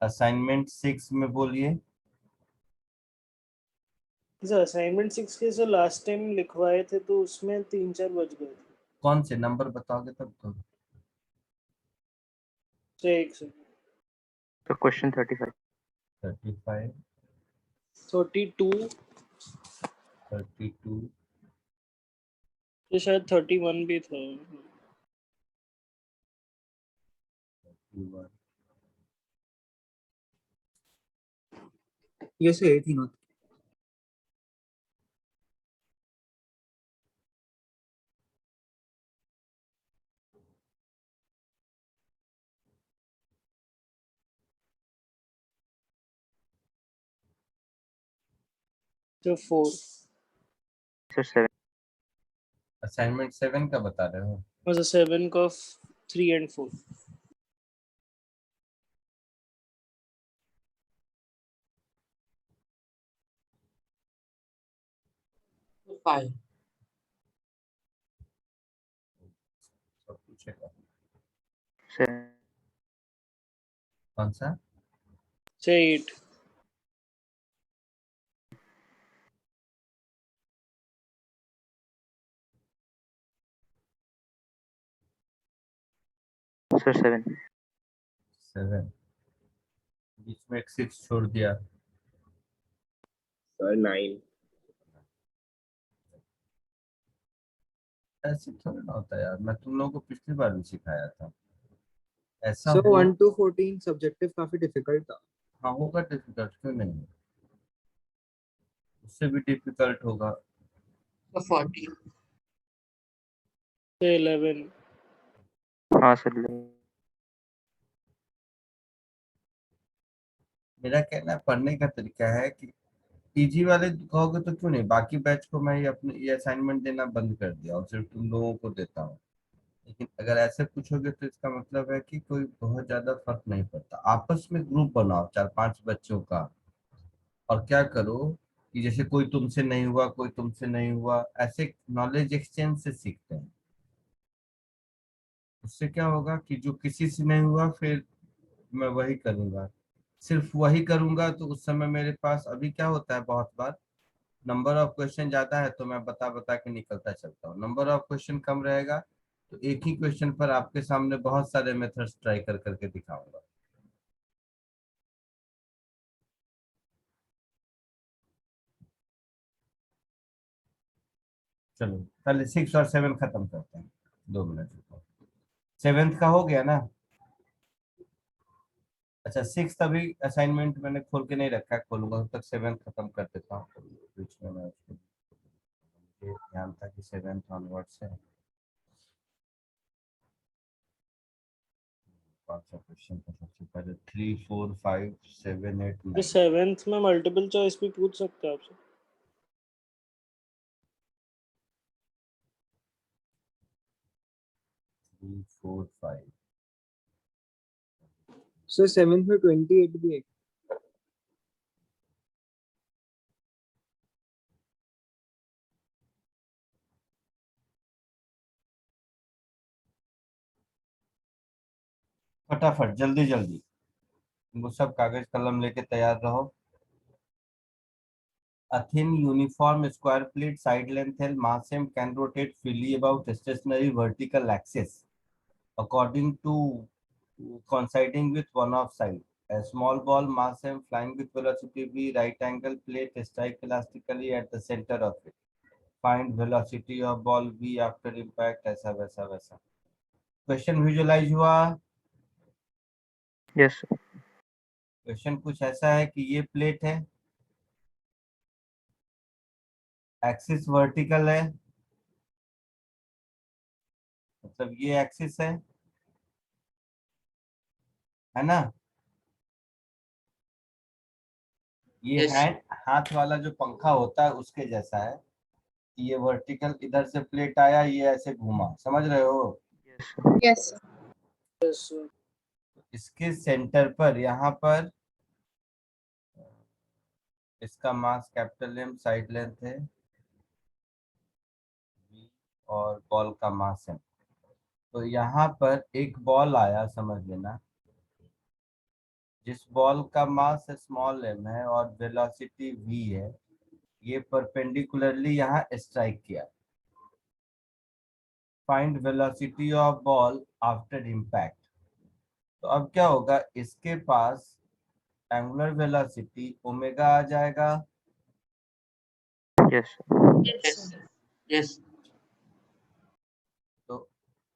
Assignment 6 में बोलिए। Sir assignment 6 के सर लास्ट टाइम लिखवाए थे तो उसमें 3-4 बज गए थे। कौन से नंबर बताओगे तब तो। सर एक सेकंड। तो क्वेश्चन 35 35 32 32 ये शायद 31 भी था। 31 ये से 18 होता तो 4 सर 7 असाइनमेंट 7 का बता रहे हो। और 7 का 3 and 4 5 सब पूछेगा। सर कौन सा? से 8 सर 7 7 बीच में एक 6 छोड़ दिया। सर 9 ऐसे थोड़ा ना होता यार, मैं तुम लोगों को पिछली बार भी सिखाया था। ऐसा सो हो 1 to 14 सब्जेक्टिव काफी डिफिकल्ट था। हाँ होगा डिफिकल्ट, क्यों नहीं, उससे भी डिफिकल्ट होगा। तो 40 से 11 हाँ सर मेरा कहना है पढ़ने का तरीका है कि इजी वाले कहोगे तो क्यों नहीं, बाकी बैच को मैं ये अपने ये असाइनमेंट देना बंद कर दिया और सिर्फ तुम लोगों को देता हूँ। लेकिन अगर ऐसे पूछोगे तो इसका मतलब है कि कोई बहुत ज्यादा फर्क नहीं पड़ता। आपस में ग्रुप बनाओ 4-5 बच्चों का, और क्या करो कि जैसे कोई तुमसे नहीं हुआ कोई तुमसे नहीं हुआ, ऐसे नॉलेज एक्सचेंज से सीखते हैं। उससे क्या होगा कि जो किसी से नहीं हुआ फिर मैं वही करूंगा, सिर्फ वही करूंगा, तो उस समय मेरे पास अभी क्या होता है बहुत बार नंबर ऑफ क्वेश्चन ज्यादा है तो मैं बता बता के निकलता चलता हूँ, नंबर ऑफ क्वेश्चन कम रहेगा तो एक ही क्वेश्चन पर आपके सामने बहुत सारे मेथड्स ट्राई कर करके दिखाऊंगा। चलो पहले 6 और 7 खत्म करते हैं, 2 मिनट रुको। 7th का हो गया ना? अच्छा 6th अभी असाइनमेंट मैंने खोल के नहीं रखा है, खोलूंगा तब तक 7th खत्म कर देता हूँ। बीच में मैं उसको मुझे ध्यान था कि 7th ऑनवर्ड है। कौन सा क्वेश्चन था सबसे पहले? 3 4 5 7 8 ये 9। 7th में मल्टीपल चॉइस भी पूछ सकते हैं आपसे। 3 4 5 सो 7th में 28 भी है। फटाफट जल्दी जल्दी, वो सब कागज कलम लेके तैयार रहो। A thin uniform square plate side length L mass m can rotate freely about stationary vertical axis according to coinciding with one of side. A small ball mass m flying with velocity v right angle plate strike elastically at the center of it. Find velocity of ball v after impact, ऐसा वैसा वैसा। Question visualise हुआ? Yes question कुछ ऐसा है कि ये plate है, एक्सिस वर्टिकल है, मतलब ये एक्सिस है ना? ये Yes. हैंड हाथ वाला जो पंखा होता है उसके जैसा है कि ये वर्टिकल इधर से प्लेट आया, ये ऐसे घूमा, समझ रहे हो? Yes. Yes sir. इसके सेंटर पर यहाँ पर इसका mass capital M side length है V, और बॉल का मास है। तो यहाँ पर एक बॉल आया, समझ लेना, जिस बॉल का मास स्मॉल m है और वेलोसिटी v है, ये परपेंडिकुलरली यहाँ स्ट्राइक किया। Find velocity of ball after impact. तो अब क्या होगा, इसके पास एंगुलर वेलोसिटी ओमेगा आ जाएगा। Yes, sir. Yes, sir. Yes. तो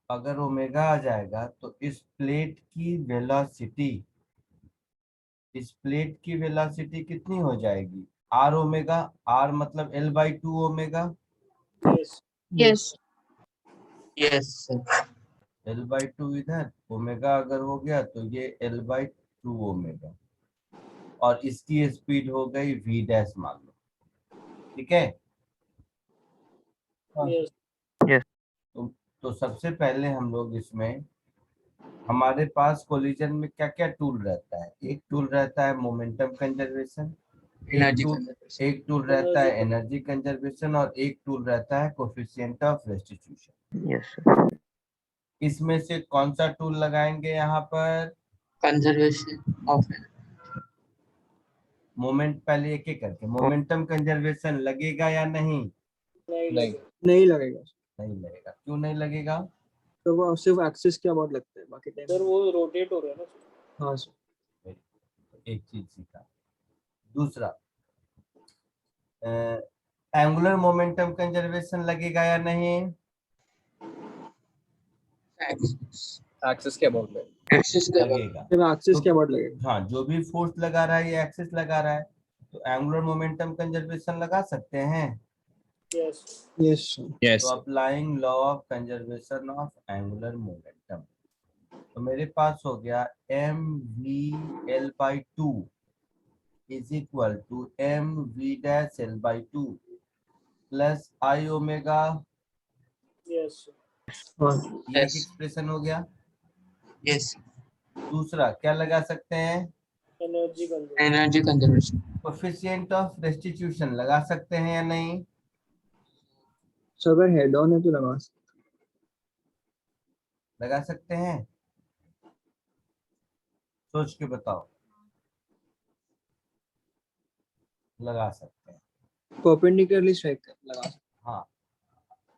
अगर ओमेगा आ जाएगा तो इस प्लेट की वेलोसिटी कितनी हो जाएगी, आर ओमेगा। आर मतलब L/2 omega. Yes. Yes. Yes, sir. L/2 इधर, ओमेगा अगर हो गया तो ये L/2 ओमेगा, और इसकी स्पीड हो गई v डैश मान लो। ठीक है। Yes. Yes, तो सबसे पहले हम लोग इसमें, हमारे पास कोलिजन में क्या क्या टूल रहता है। एक टूल रहता है मोमेंटम कंजर्वेशन, Energy conservation. एक टूल रहता है Energy एनर्जी कंजर्वेशन, और एक टूल रहता है coefficient of restitution. yes, sir. इसमें से कौन सा टूल लगाएंगे यहाँ पर? Conservation of मोमेंट पहले एक एक करके, मोमेंटम कंजर्वेशन लगेगा या नहीं? नहीं लगेगा। नहीं लगेगा नहीं लगेगा। क्यों नहीं लगेगा? तो वो सिर्फ एक्सिस के अबाउट लगता है, बाकी सर टाइम वो रोटेट हो रहा है ना। हाँ सर। एक चीज सीखा। दूसरा, एंगुलर मोमेंटम कंजर्वेशन लगेगा या नहीं? axis. एक्सिस के अबाउट Axis के लगेगा। सिर्फ एक्सिस तो के अबाउट लगेगा। हाँ, जो भी फोर्स लगा रहा है ये एक्सिस लगा रहा है, तो एंगुलर मोमेंटम कंजर्वेशन लगा सकते हैं। Yes. Yes sir. तो applying law of conservation of angular momentum, तो मेरे पास हो गया mv/L/2 is equal to mv'/L/2 plus i omega. Yes. हाँ ये एक Yes. एक्सप्रेशन हो गया। Yes. दूसरा क्या लगा सकते हैं? Energy conservation. Energy conservation. Coefficient of restitution लगा सकते हैं या नहीं? सर अगर हेड ऑन है तो लगा सकते लगा सकते हैं। सोच के बताओ। लगा सकते हैं। परपेंडिकुलरली स्ट्राइक लगा सकते हाँ,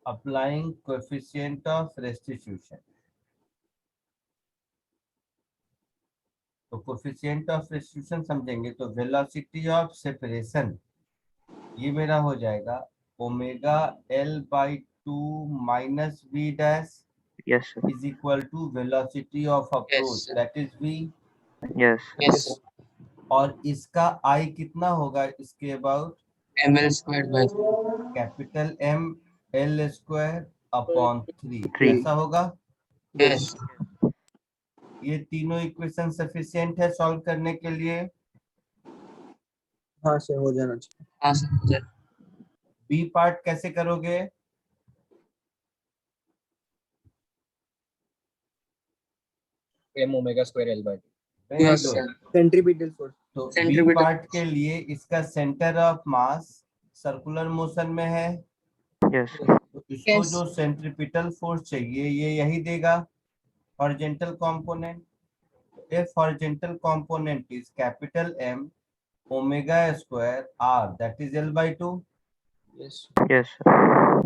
अप्लाइंग कोएफिशिएंट ऑफ रेस्टिट्यूशन। तो कोफिशिएंट ऑफ रेस्टिट्यूशन समझेंगे तो वेलोसिटी ऑफ सेपरेशन ये मेरा हो जाएगा omega L/2 minus v dash Yes, sir. Is equal to velocity of approach, sir. That is v। Yes, sir. Yes. और इसका I कितना होगा इसके about? ml squared by capital M L² upon 3। Three. ऐसा होगा। yes. ये तीनों equation sufficient है सॉल्व करने के लिए। हाँ सर हो जाना चाहिए। हाँ सर. बी पार्ट कैसे करोगे? m omega square L by 2 very Yes, good. sir. Centripetal force. तो बी Centripetal पार्ट के लिए इसका centre of mass circular motion में है, Yes, sir. तो इसको Yes. जो सेंट्रीपिटल फोर्स चाहिए ये यही देगा, horizontal component. If horizontal component is capital M omega square R that is L/2। Yes Yes, sir.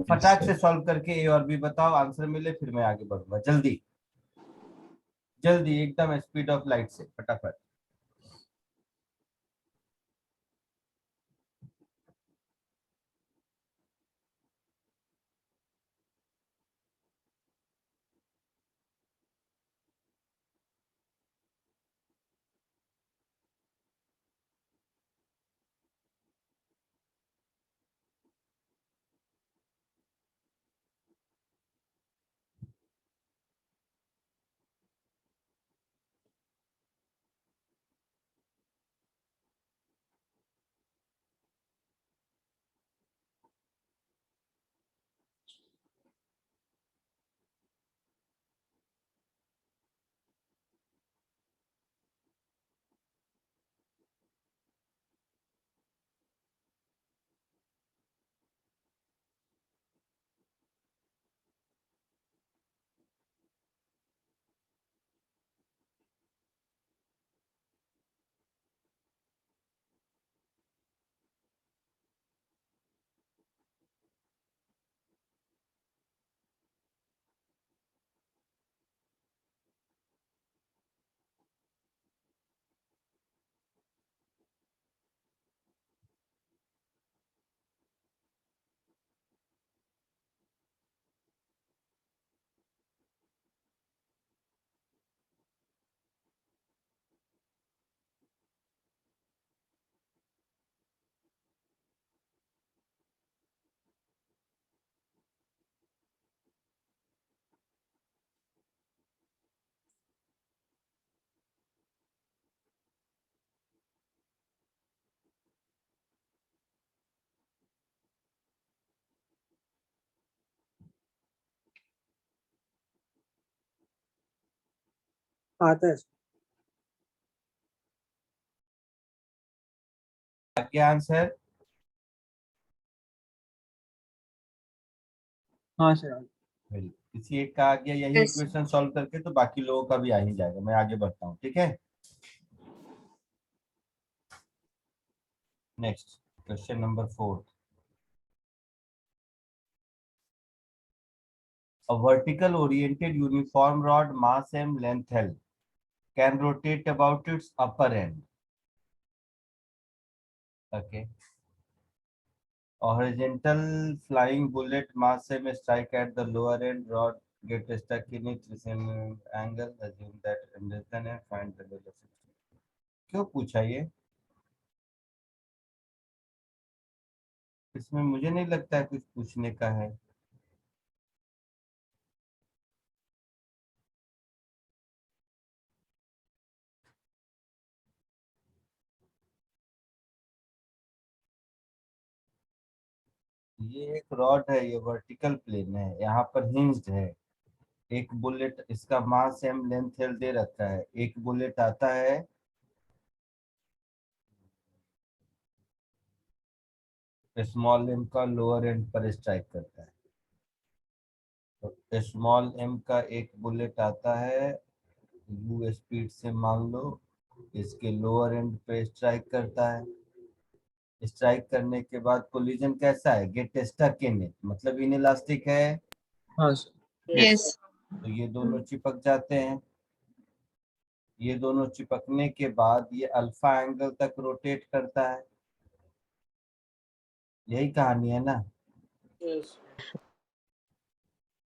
फटाक से सॉल्व करके ए और बी बताओ, आंसर मिले फिर मैं आगे बढ़ूंगा। जल्दी जल्दी, एकदम स्पीड ऑफ लाइट से फटाफट। आता है। क्या आंसर? हाँ सर। किसी एक का आ गया यही Yes. इक्वेशन सॉल्व करके, तो बाकी लोगों का भी आ ही जाएगा। मैं आगे बढ़ता हूँ, ठीक है। Next question number 4। A vertical oriented uniform rod mass m length L can rotate about its upper end. Okay. A horizontal flying bullet mass m strike at the lower end, rod get stuck in its recent angle. Assume that m less than n, find the velocity. क्यों पूछा ये? इसमें मुझे नहीं लगता है कुछ पूछने का है। ये एक रॉड है, ये वर्टिकल प्लेन है, यहाँ पर हिंज्ड है। एक बुलेट, इसका मास एम लेंथ एल दे रखा है। एक बुलेट आता है स्मॉल एम का लोअर एंड पर स्ट्राइक करता है। तो स्मॉल एम का एक बुलेट आता है यू स्पीड से, मान लो इसके लोअर एंड पे स्ट्राइक करता है। स्ट्राइक करने के बाद कोलिजन कैसा है? गेट स्टक इन इट, मतलब इनइलास्टिक है। हाँ सर। Yes. तो ये दोनों चिपक जाते हैं। ये दोनों चिपकने के बाद ये अल्फा एंगल तक रोटेट करता है। यही कहानी है ना। यस।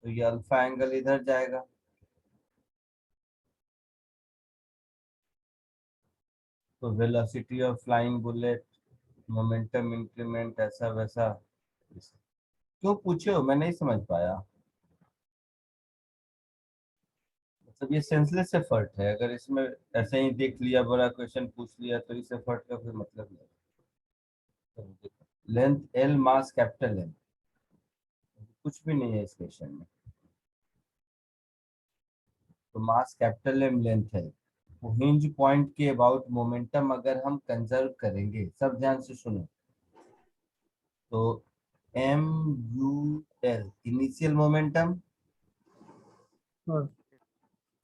तो ये अल्फा एंगल इधर जाएगा। तो velocity of flying bullet, momentum increment, ऐसा वैसा। क्यों पूछे हो? मैं नहीं समझ पाया। मतलब ये सेंसलेस एफर्ट है। अगर इसमें ऐसे ही देख लिया, बड़ा क्वेश्चन पूछ लिया, तो इस एफर्ट का कोई मतलब नहीं। Length L, mass capital M, कुछ भी नहीं है इस क्वेश्चन में। तो मास कैपिटल एम, लेंथ है। तो हिंज पॉइंट के अबाउट मोमेंटम अगर हम कंजर्व करेंगे, सब ध्यान से सुनो, तो m u L initial momentum, हाँ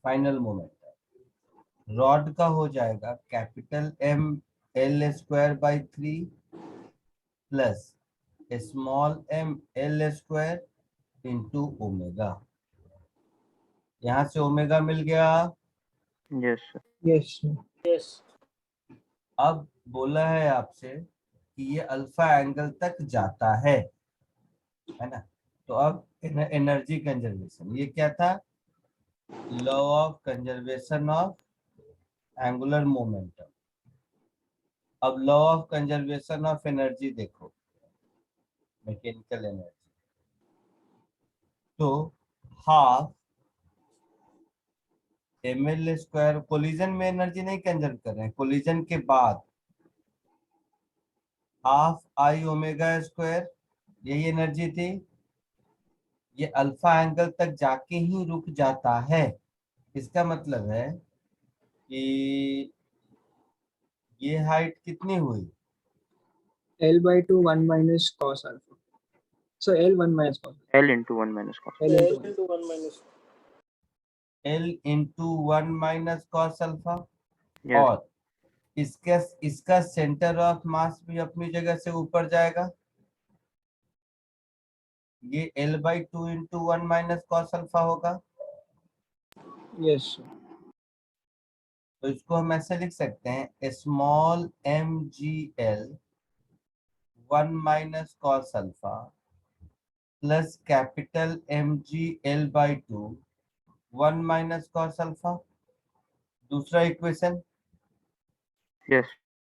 फाइनल मोमेंटम। रॉड का हो जाएगा capital M L square by 3 plus small m L square into omega. यहाँ से ओमेगा मिल गया। Yes, sir. Yes sir. Yes. अब बोला है आपसे कि ये अल्फा एंगल तक जाता है ना। तो अब एनर्जी कंजर्वेशन, ये क्या था? Law of conservation of angular momentum. अब law of conservation of energy देखो, मैकेनिकल एनर्जी। तो half M L square, collision में एनर्जी नहीं कंजर्व कर रहे हैं, कोलिजन के बाद हाफ आई ओमेगा स्क्वायर, यही एनर्जी थी। ये अल्फा एंगल तक जाके ही रुक जाता है। इसका मतलब है कि ये हाइट कितनी हुई? L/2 1 minus cos alpha. So L 1 minus cos. L into 1 minus cos. L L into 1. Into 1 minus. L into 1 minus cos alpha. Yes, और इसका इसका सेंटर ऑफ मास भी अपनी जगह से ऊपर जाएगा। ये L/2 into 1 minus cos alpha होगा। Yes sir. तो इसको हम ऐसे लिख सकते हैं, small m g L 1 minus cos alpha plus capital M g L/2 1 minus cos alpha. दूसरा इक्वेशन, yes,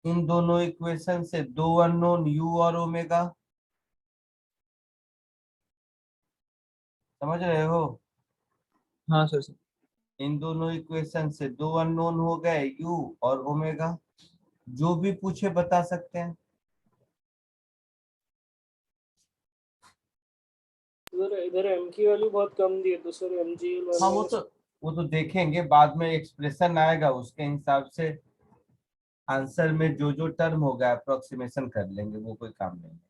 इन दोनों इक्वेशन से दो अननोन यू और ओमेगा, समझ रहे हो? हाँ सर सर। इन दोनों इक्वेशन से दो अननोन हो गए, यू और ओमेगा। जो भी पूछे बता सकते हैं। इधर इधर एम की वैल्यू बहुत कम दी है, तो सर एम जी एल 1 हाँ, माइनस। वो तो देखेंगे बाद में, एक्सप्रेशन आएगा उसके हिसाब से आंसर में जो जो टर्म होगा अप्रोक्सीमेशन कर लेंगे, वो कोई काम नहीं है।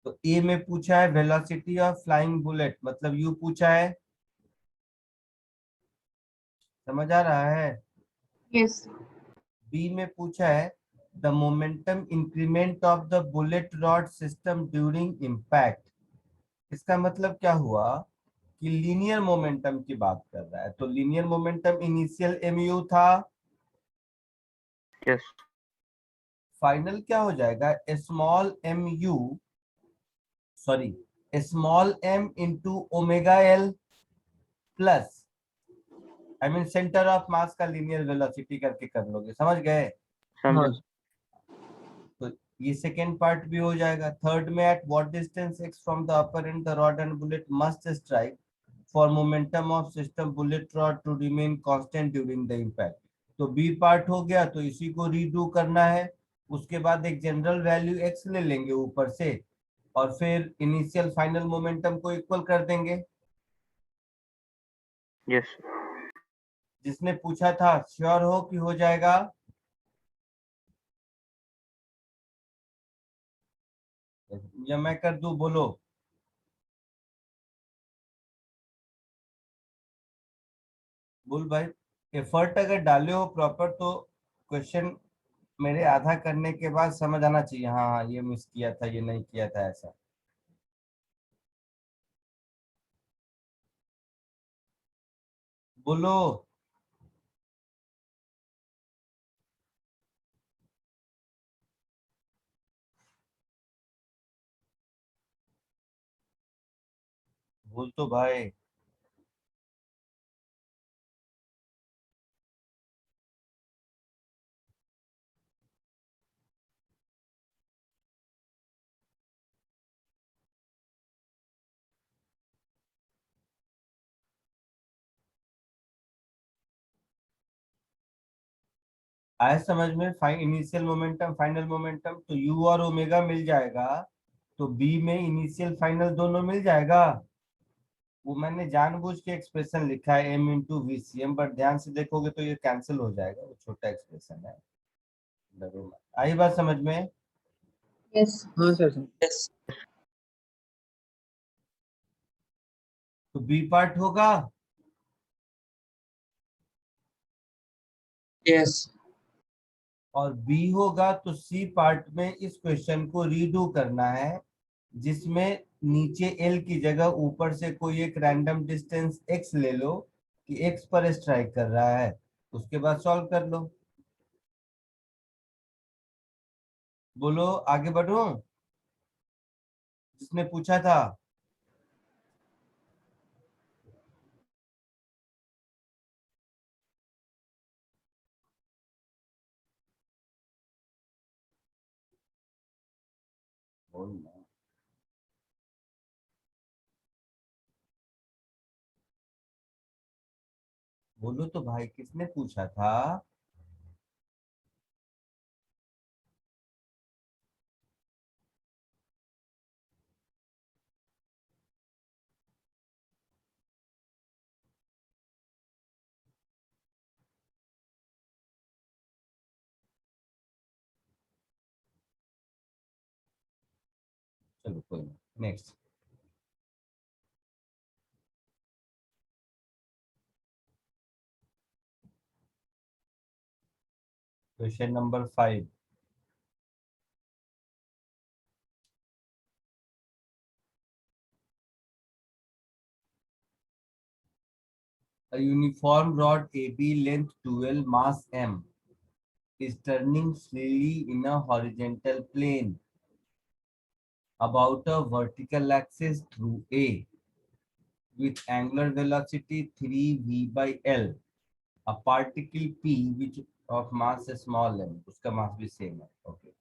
तो ए में पूछा है वेलोसिटी ऑफ फ्लाइंग बुलेट, मतलब यू पूछा है, समझ आ रहा है। Yes. बी में पूछा है the momentum increment of the bullet rod system during impact. इसका मतलब क्या हुआ कि लीनियर मोमेंटम की बात कर रहा है, तो लीनियर मोमेंटम इनिशियल एमयू था, Yes. फाइनल क्या हो जाएगा small m u, sorry small m into omega L plus I mean centre of mass का लीनियर वेलोसिटी करके कर लोगे, समझ गए। समझा। हाँ तो ये सेकेंड पार्ट भी हो जाएगा। थर्ड में at what distance x from the upper end the rod and bullet must strike for momentum of system bullet rod to remain constant during the impact. तो बी पार्ट हो गया, तो इसी को रीडू करना है। उसके बाद एक जनरल वैल्यू x ले लेंगे ऊपर से, और फिर इनिशियल फाइनल मोमेंटम को इक्वल कर देंगे। Yes. जिसने पूछा था श्योर हो कि हो जाएगा, या मैं कर दूं, बोलो। बोल भाई, एफर्ट अगर डाले हो प्रॉपर तो क्वेश्चन मेरे आधा करने के बाद समझ आना चाहिए, हाँ हाँ ये मिस किया था, ये नहीं किया था, ऐसा। बोलो। बोल तो भाई। आया समझ में, इनिशियल मोमेंटम फाइनल मोमेंटम, तो यू और ओमेगा मिल जाएगा, तो बी में इनिशियल फाइनल दोनों मिल जाएगा। वो मैंने जानबूझ के एक्सप्रेशन लिखा है m into v c m, but ध्यान से देखोगे तो ये कैंसिल हो जाएगा, वो छोटा एक्सप्रेशन है, डरो मत। आई बात समझ में। Yes. हाँ सर। Yes. तो बी पार्ट होगा, Yes. और बी होगा, तो सी पार्ट में इस क्वेश्चन को रीडू करना है, जिसमें नीचे एल की जगह ऊपर से कोई एक रैंडम डिस्टेंस एक्स ले लो कि एक्स पर स्ट्राइक कर रहा है, उसके बाद सॉल्व कर लो। बोलो आगे बढ़ो, जिसने पूछा था। बोलना। बोलो तो भाई, किसने पूछा था। चलो कोई नहीं, next. Question number 5। A uniform rod AB length 12, mass M, is turning freely in a horizontal plane about a vertical axis through A with angular velocity 3v by L. A particle P which of mass is small m, उसका mass भी same है, okay,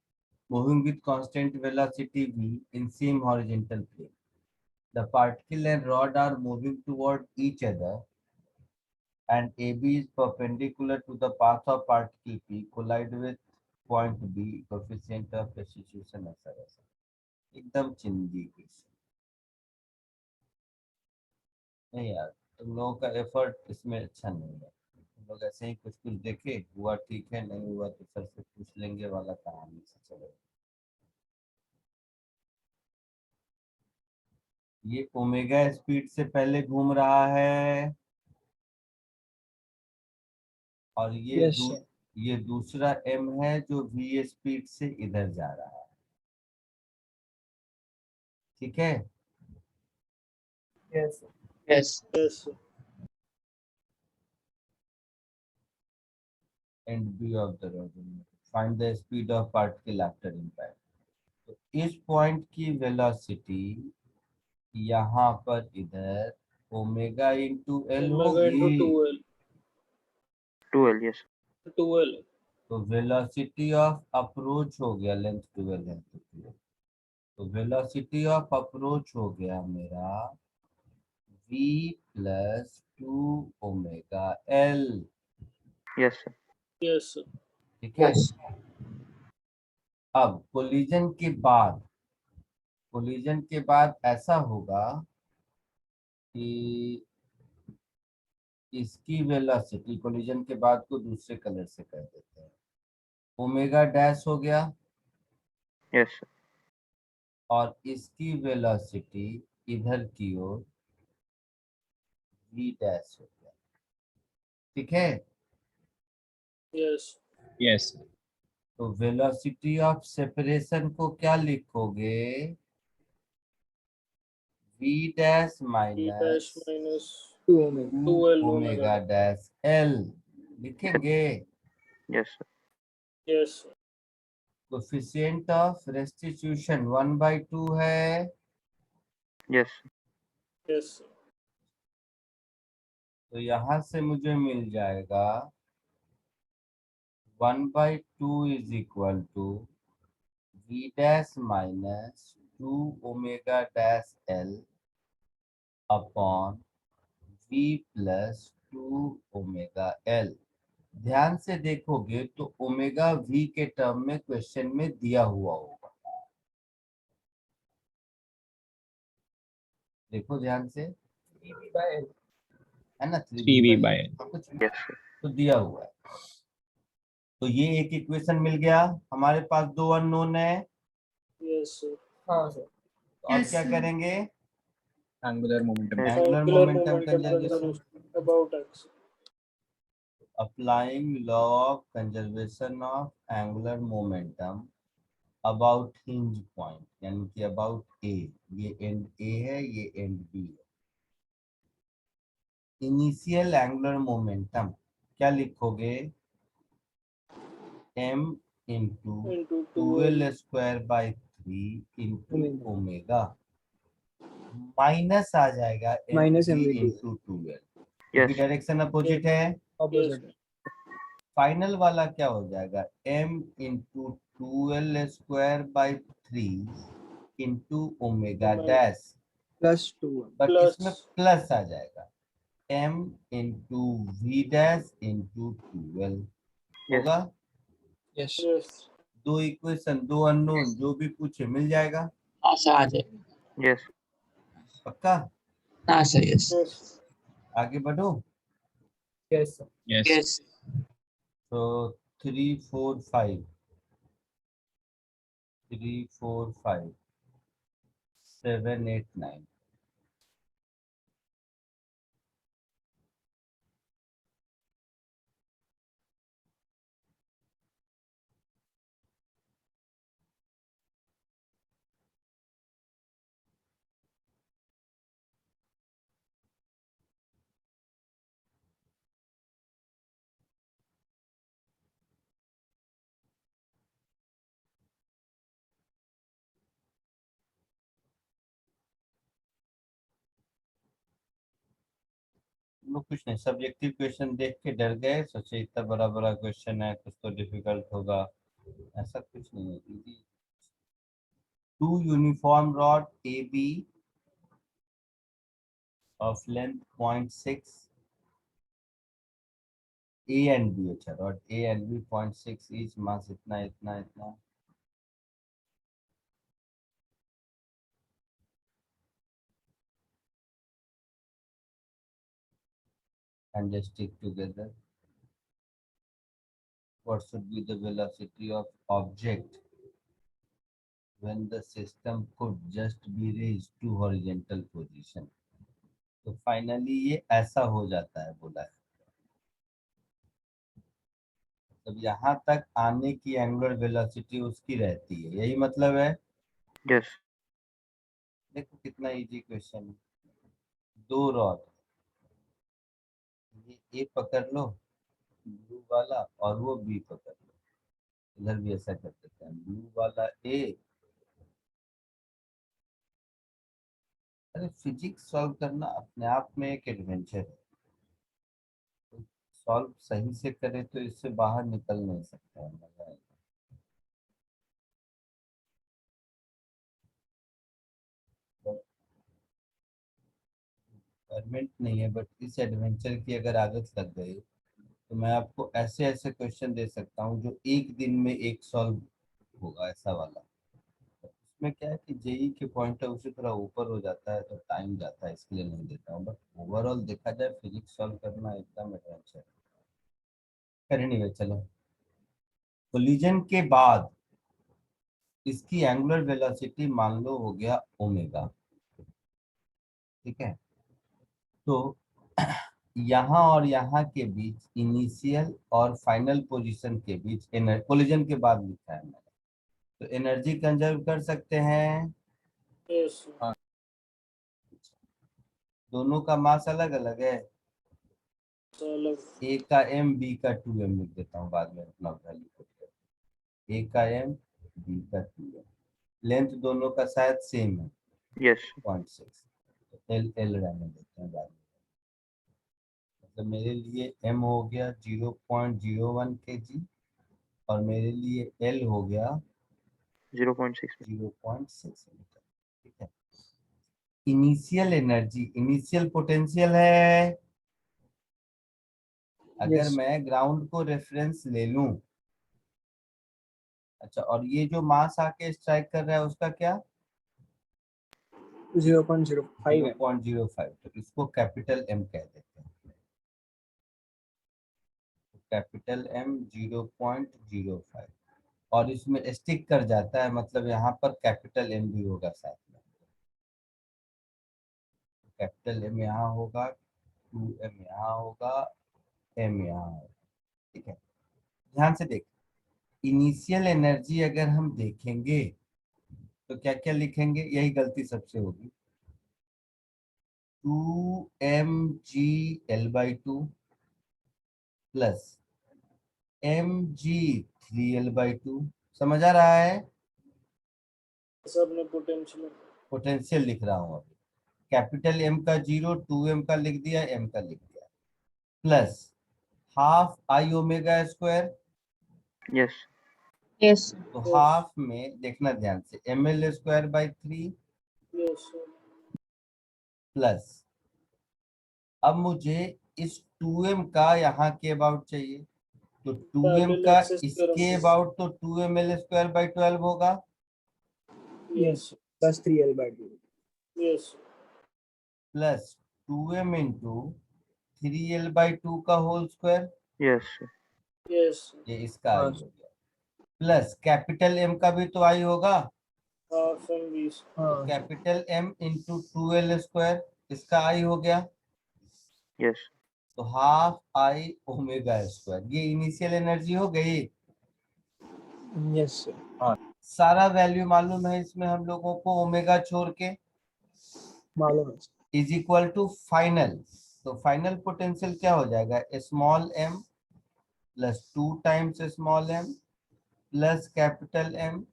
moving with constant velocity v in same horizontal plane. The particle and rod are moving toward each other and AB is perpendicular to the path of particle P collide with point B, coefficient of substitution ऐसा वैसा, एकदम चिंदी नहीं यार, तुम लोगों का effort इसमें अच्छा नहीं है। तुम लोग ऐसे ही कुछ कुछ देखे, हुआ ठीक है, नहीं हुआ तो सर से पूछ लेंगे वाला कहानी से चलेगा। ये ओमेगा स्पीड से पहले घूम रहा है और Yes, sir. ये दूसरा एम है जो वी स्पीड से इधर जा रहा है। ठीक है। Yes, sir. Yes. Yes, sir. End B of the rod, find the speed of particle after impact. तो इस पॉइंट की वेलोसिटी यहाँ पर इधर omega into L Omega into होगी। 2L. 12, yes. 2L. तो वेलोसिटी ऑफ अप्रोच हो गया, लेंथ 12 है तो वेलोसिटी ऑफ अप्रोच हो गया मेरा v plus 2 omega L. Yes, sir. Yes, sir. ठीक है। Yes. अब कोलिजन के बाद ऐसा होगा कि इसकी वेलोसिटी कोलिजन के बाद को दूसरे कलर से कर देते हैं, ओमेगा डैश हो गया Yes, sir. और इसकी वेलोसिटी इधर की ओर v डैश हो गया। ठीक है। Yes. Yes. तो वेलोसिटी ऑफ सेपरेशन को क्या लिखोगे, v dash V dash minus minus 2 omega. 2L omega omega. Dash L लिखेंगे। Yes, sir. Yes, sir. Coefficient of restitution 1/2 है। Yes, sir. Yes, sir. तो यहाँ से मुझे मिल जाएगा 1/2 is equal to v dash minus 2 omega dash L upon v plus 2 omega L. ध्यान से देखोगे तो ओमेगा v के टर्म में क्वेश्चन में दिया हुआ होगा। देखो ध्यान से, 3v by L. है ना, 3v by L. कुछ भी Yes, sir. तो दिया हुआ है। तो ये एक इक्वेशन मिल गया, हमारे पास दो अननोन है। Yes, sir. हाँ sir. तो अब क्या करेंगे, Angular momentum. Yes. Angular Angular momentum momentum conservation. conservation about x. Applying law of conservation of angular momentum about hinge point, यानी कि अबाउट ए, ये एंड ए है, ये एंड बी है। इनिशियल एंगुलर मोमेंटम क्या लिखोगे, m into Into 2l 2L. Square by 3 into Omega. Omega minus आ जाएगा Minus mv mv2. Into 2l, Yes. क्योंकि डायरेक्शन अपोजिट है। Yes. Opposite. फाइनल वाला क्या हो जाएगा, m into 2l square by 3 into omega Omega. Dash, Plus 2. But Plus. इसमें plus आ जाएगा m into v dash into 2l Yes. होगा। Yes. Yes. दो इक्वेशन, दो अननोन, जो भी पूछे मिल जाएगा। हाँ सर आ जाए। Yes. पक्का। हाँ सर यस। Yes. आगे बढ़ो। Yes sir. Yes. यस। तो 3 4 5 3 4 5 7 8 9 लोग कुछ नहीं, सब्जेक्टिव क्वेश्चन देख के डर गए, सोचे इतना बड़ा बड़ा क्वेश्चन है कुछ तो डिफिकल्ट होगा, ऐसा कुछ नहीं है। Easy. Two uniform rod A B of length 0.6 A and B, अच्छा rod A and B 0.6 each, mass इतना इतना इतना, and they stick together. What should be the velocity of object when the system could just be raised to horizontal position? तो finally ये ऐसा हो जाता है, बोला है। तब यहाँ तक आने की एंगुलर वेलोसिटी उसकी रहती है, यही मतलब है। Yes. देखो कितना इजी क्वेश्चन है। दो रॉड, ये ए पकड़ लो ब्लू वाला और वो बी पकड़ लो। इधर भी ऐसा कर सकते हैं, ब्लू वाला ए। अरे फिजिक्स सॉल्व करना अपने आप में एक एडवेंचर है। तो सॉल्व सही से करे तो इससे बाहर निकल नहीं सकता है, मजा आएगा। रिक्वायरमेंट नहीं है, बट इस एडवेंचर की अगर आदत लग गई तो मैं आपको ऐसे ऐसे क्वेश्चन दे सकता हूँ जो एक दिन में एक सॉल्व होगा, ऐसा वाला। उसमें क्या है कि जेई के पॉइंट है उसी तरह ऊपर हो जाता है तो टाइम जाता है, इसके लिए नहीं देता हूँ। बट ओवरऑल देखा जाए फिजिक्स सॉल्व करना एकदम एडवेंचर है। एनीवे चलो, कोलिजन के बाद इसकी एंगुलर वेलोसिटी मान लो हो गया ओमेगा, ठीक है। तो यहाँ और यहाँ के बीच इनिशियल और फाइनल पोजीशन के बीच कोलिजन के बाद लिखा है मैंने, तो एनर्जी कंजर्व कर सकते हैं। Yes sir. दोनों का मास अलग अलग है, तो अलग। ए का m बी का 2m लिख देता हूँ बाद में अपना वैल्यू। ए का m बी का 2m, लेंथ दोनों का शायद सेम है Yes. 0.6, तो एल एल रहने देते हैं बाद में। मतलब मेरे लिए m हो गया 0.01 kg और मेरे लिए l हो गया 0.6. 0.6 मीटर, ठीक है। इनिशियल एनर्जी, इनिशियल पोटेंशियल है। अगर Yes. मैं ग्राउंड को रेफरेंस ले लूं, अच्छा, और ये जो मास आके स्ट्राइक कर रहा है उसका क्या, 0.05 है। 0.05, तो इसको कैपिटल M कह देते हैं। कैपिटल M 0.05 और इसमें स्टिक कर जाता है, मतलब यहाँ पर कैपिटल M भी होगा साथ में। कैपिटल M यहाँ होगा, 2M यहाँ होगा, M यहाँ होगा, ठीक है। ध्यान से देख, इनिशियल एनर्जी अगर हम देखेंगे तो क्या क्या लिखेंगे, यही गलती सबसे होगी। 2mg/L/2 plus mg/3L/2। समझ आ रहा है? सब ने पोटेंशियल। पोटेंशियल लिख रहा हूँ अभी। कैपिटल M का 0, 2m का लिख दिया, m का लिख दिया, plus half I omega square. Yes. Yes. तो हाफ में देखना ध्यान से ml²/3 यस सर। प्लस, अब मुझे इस 2m का यहाँ के अबाउट चाहिए, तो 2m पैरेलल का एक्सिस इसके थ्योरम। अबाउट तो 2ml²/12 होगा, yes Plus 3L/2. Yes plus 2m into 3L/2 का होल स्क्वायर, Yes. यस। ये इसका आई हाँ। हो गया, प्लस कैपिटल M का भी तो आई होगा, हाफ एम 20। तो हाँ। कैपिटल M इंटू 2L² इसका आई हो गया, Yes. तो हाफ आई ओमेगा स्क्वायर। ये इनिशियल एनर्जी हो गई। Yes sir. सारा वैल्यू मालूम है इसमें हम लोगों को, ओमेगा छोड़ के, मालूम है। Is equal to final. तो फाइनल पोटेंशियल क्या हो जाएगा, small m plus 2 times small m plus capital M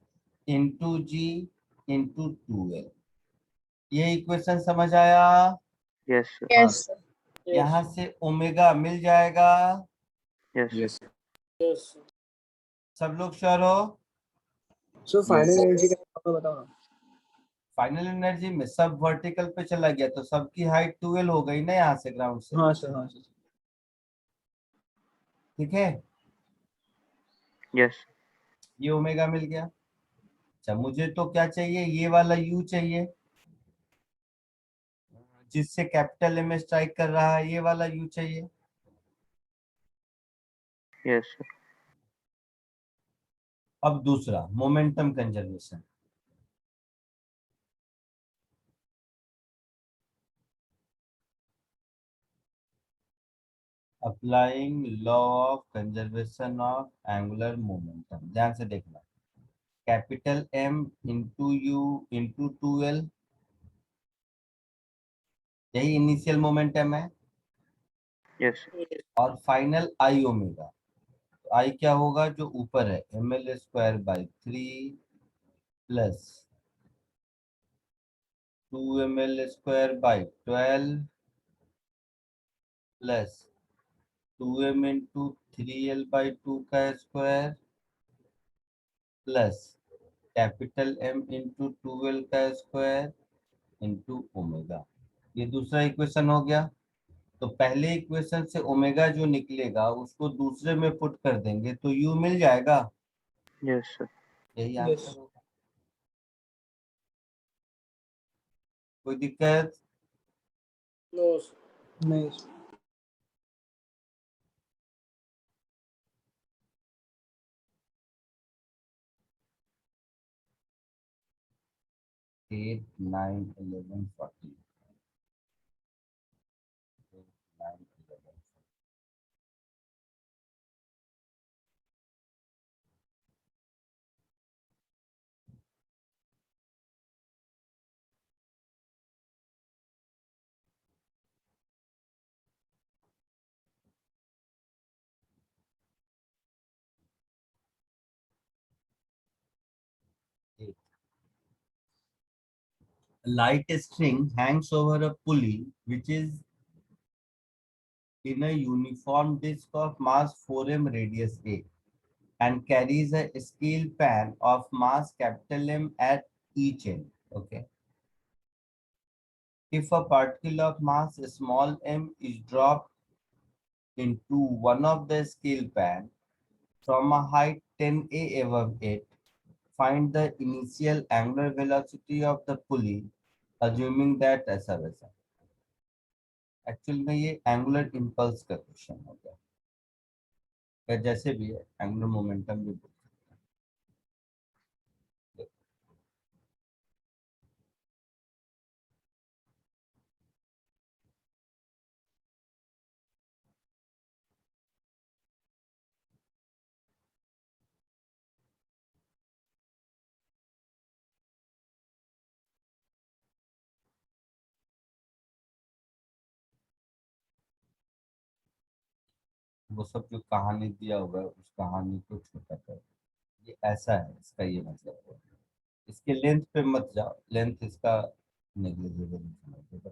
into g into 2l। ये इक्वेशन समझ आया? Yes. Sir. Yes. Sir. यहाँ से ओमेगा मिल जाएगा। Yes. Yes. यस। सब लोग श्योर हो? So final energy का आपको बताओ ना। फाइनल एनर्जी में सब वर्टिकल पे चला गया तो सबकी हाइट 12 हो गई ना यहाँ से ग्राउंड से, हाँ सर, हाँ सर। ठीक है। Yes. ये ओमेगा मिल गया। अच्छा, मुझे तो क्या चाहिए, ये वाला U चाहिए जिससे कैपिटल M स्ट्राइक कर रहा है, ये वाला U चाहिए। Yes, sir. अब दूसरा momentum conservation. Applying law of conservation of angular momentum, ध्यान से देखना। Capital M into you into 2L, यही इनिशियल मोमेंटम है, Yes, sir. और फाइनल आई ओमेगा। तो आई क्या होगा, जो ऊपर है, ml²/3 plus 2ml²/12 plus 2m into 3l/2 का square plus capital M into 2l का स्क्वायर इंटू ओमेगा। ये दूसरा इक्वेशन हो गया। तो पहले इक्वेशन से ओमेगा जो निकलेगा उसको दूसरे में पुट कर देंगे तो यू मिल जाएगा। Yes, sir. यही Yes. आंसर होगा। कोई दिक्कत? नो नहीं, 8, 9, 11, 14, 8, 9, 11. A light string hangs over a pulley which is in a uniform disk of mass 4m radius A and carries a steel pan of mass capital M at each end. Okay. If a particle of mass small m is dropped into one of the steel pan from a height 10a above it, find the initial angular velocity of the pulley, assuming that ऐसा वैसा। Actual में ये angular impulse का question हो गया, या जैसे भी है एंगुलर मोमेंटम भी बोल सकते हैं। वो सब जो कहानी दिया हुआ है उस कहानी को छोटा कर, ये ऐसा है, इसका ये मतलब है। इसके लेंथ पे मत जाओ, लेंथ इसका नेग्लिजिबल समझो,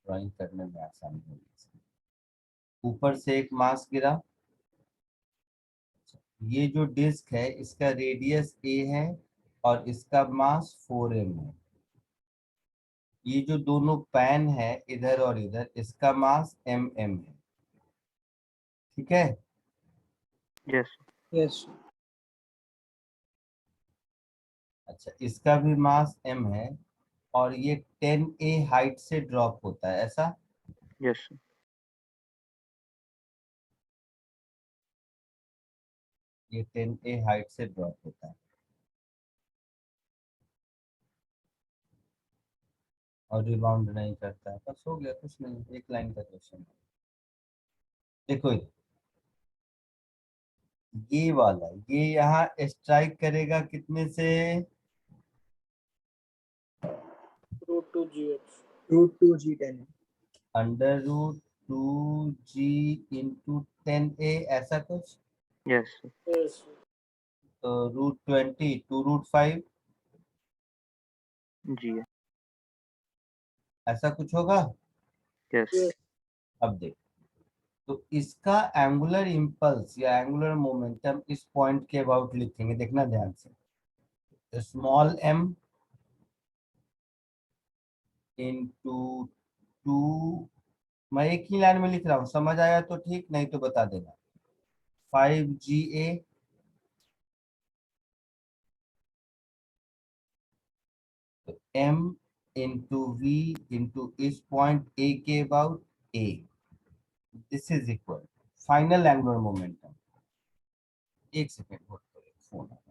ड्राइंग करने में आसानी होगी इसकी। ऊपर से एक मास गिरा, ये जो डिस्क है इसका रेडियस a है और इसका मास 4m है। ये जो दोनों पैन है इधर और इधर, इसका मास mm है। ठीक है। Yes, sir. yes, अच्छा, इसका भी मास m है और ये 10a हाइट से ड्रॉप होता है, ऐसा। Yes, sir. ये 10a हाइट से ड्रॉप होता है और रिबाउंड नहीं करता है। बस हो गया, कुछ नहीं, एक लाइन का क्वेश्चन है। देखो ये वाला, ये यहाँ स्ट्राइक करेगा कितने से, √2gh। √2g10. √2g into 10a, ऐसा कुछ। Yes, sir. यस तो √20 2√5, G. ऐसा कुछ होगा। Yes, sir. अब देख, तो इसका एंगुलर इम्पल्स या एंगुलर मोमेंटम इस पॉइंट के अबाउट लिखेंगे, देखना ध्यान से। स्मॉल m इंटू 2, मैं एक ही लाइन में लिख रहा हूँ, समझ आया तो ठीक, नहीं तो बता देना। 5ga तो m इंटू v इंटू इस पॉइंट a के about a, this is equal final angular momentum. एक सेकेंड होल्ड करो, फोन आ रहा है।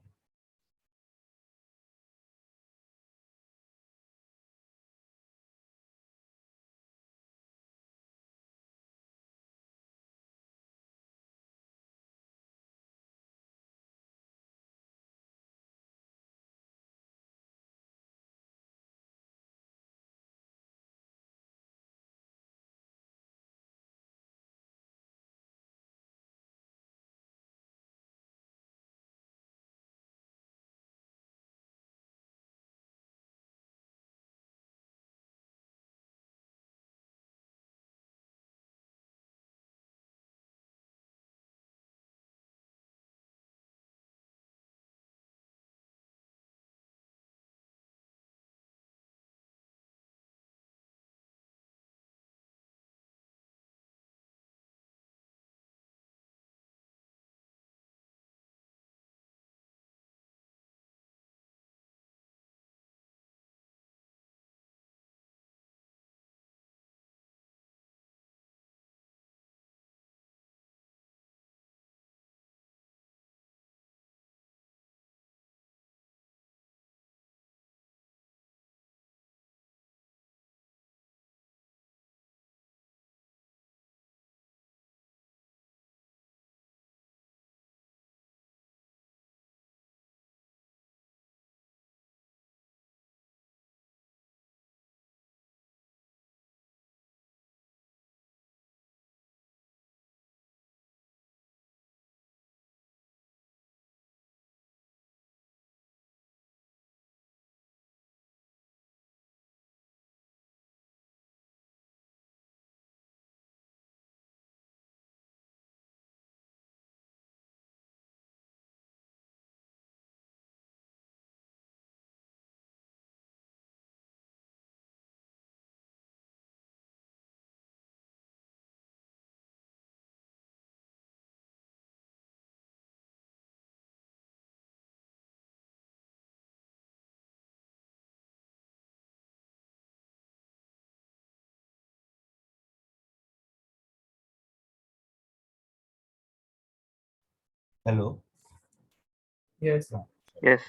हेलो। Yes. Yes.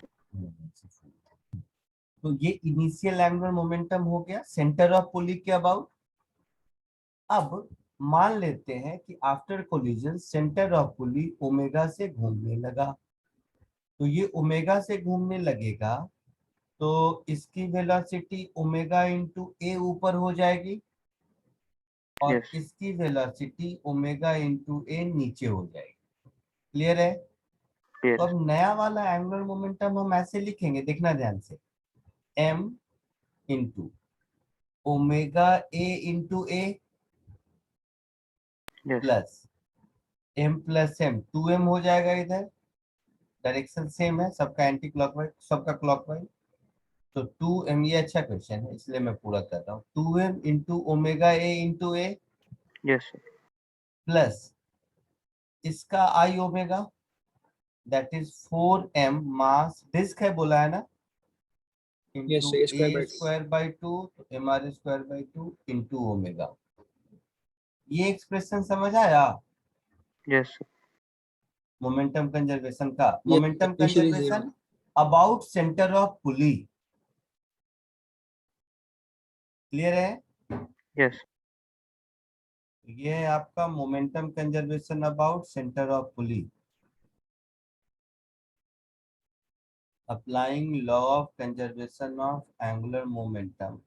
तो ये इनिशियल एंगुलर मोमेंटम हो गया सेंटर ऑफ पुली के अबाउट। अब मान लेते हैं कि after collision centre of pulley omega से घूमने लगा, तो ये ओमेगा से घूमने लगेगा तो इसकी वेलोसिटी ओमेगा इंटू ए ऊपर हो जाएगी और Yes. इसकी वेलोसिटी ओमेगा इंटू ए नीचे हो जाएगी। क्लियर है? Yes. तो अब नया वाला एंगुलर मोमेंटम हम ऐसे लिखेंगे, देखना ध्यान से, m into omega A into A Yes. Plus m plus m 2m हो जाएगा। इधर डायरेक्शन सेम है, सबका एंटी क्लॉकवाइज सबका क्लॉकवाइज। तो 2m, ये अच्छा क्वेश्चन है इसलिए मैं पूरा कर रहा हूँ। 2m into omega A into A Yes, sir. Plus इसका I omega that is 4m mass disc है बोला है ना, Yes, into A square A by 2. Square by 2 तो M R square by 2 into omega. ये एक्सप्रेशन समझ आया Yes, sir. Momentum conservation का? Yes, momentum initially conservation about centre of pulley. Clear है? Yes. ये है आपका momentum conservation about centre of pulley. Applying law of conservation of angular momentum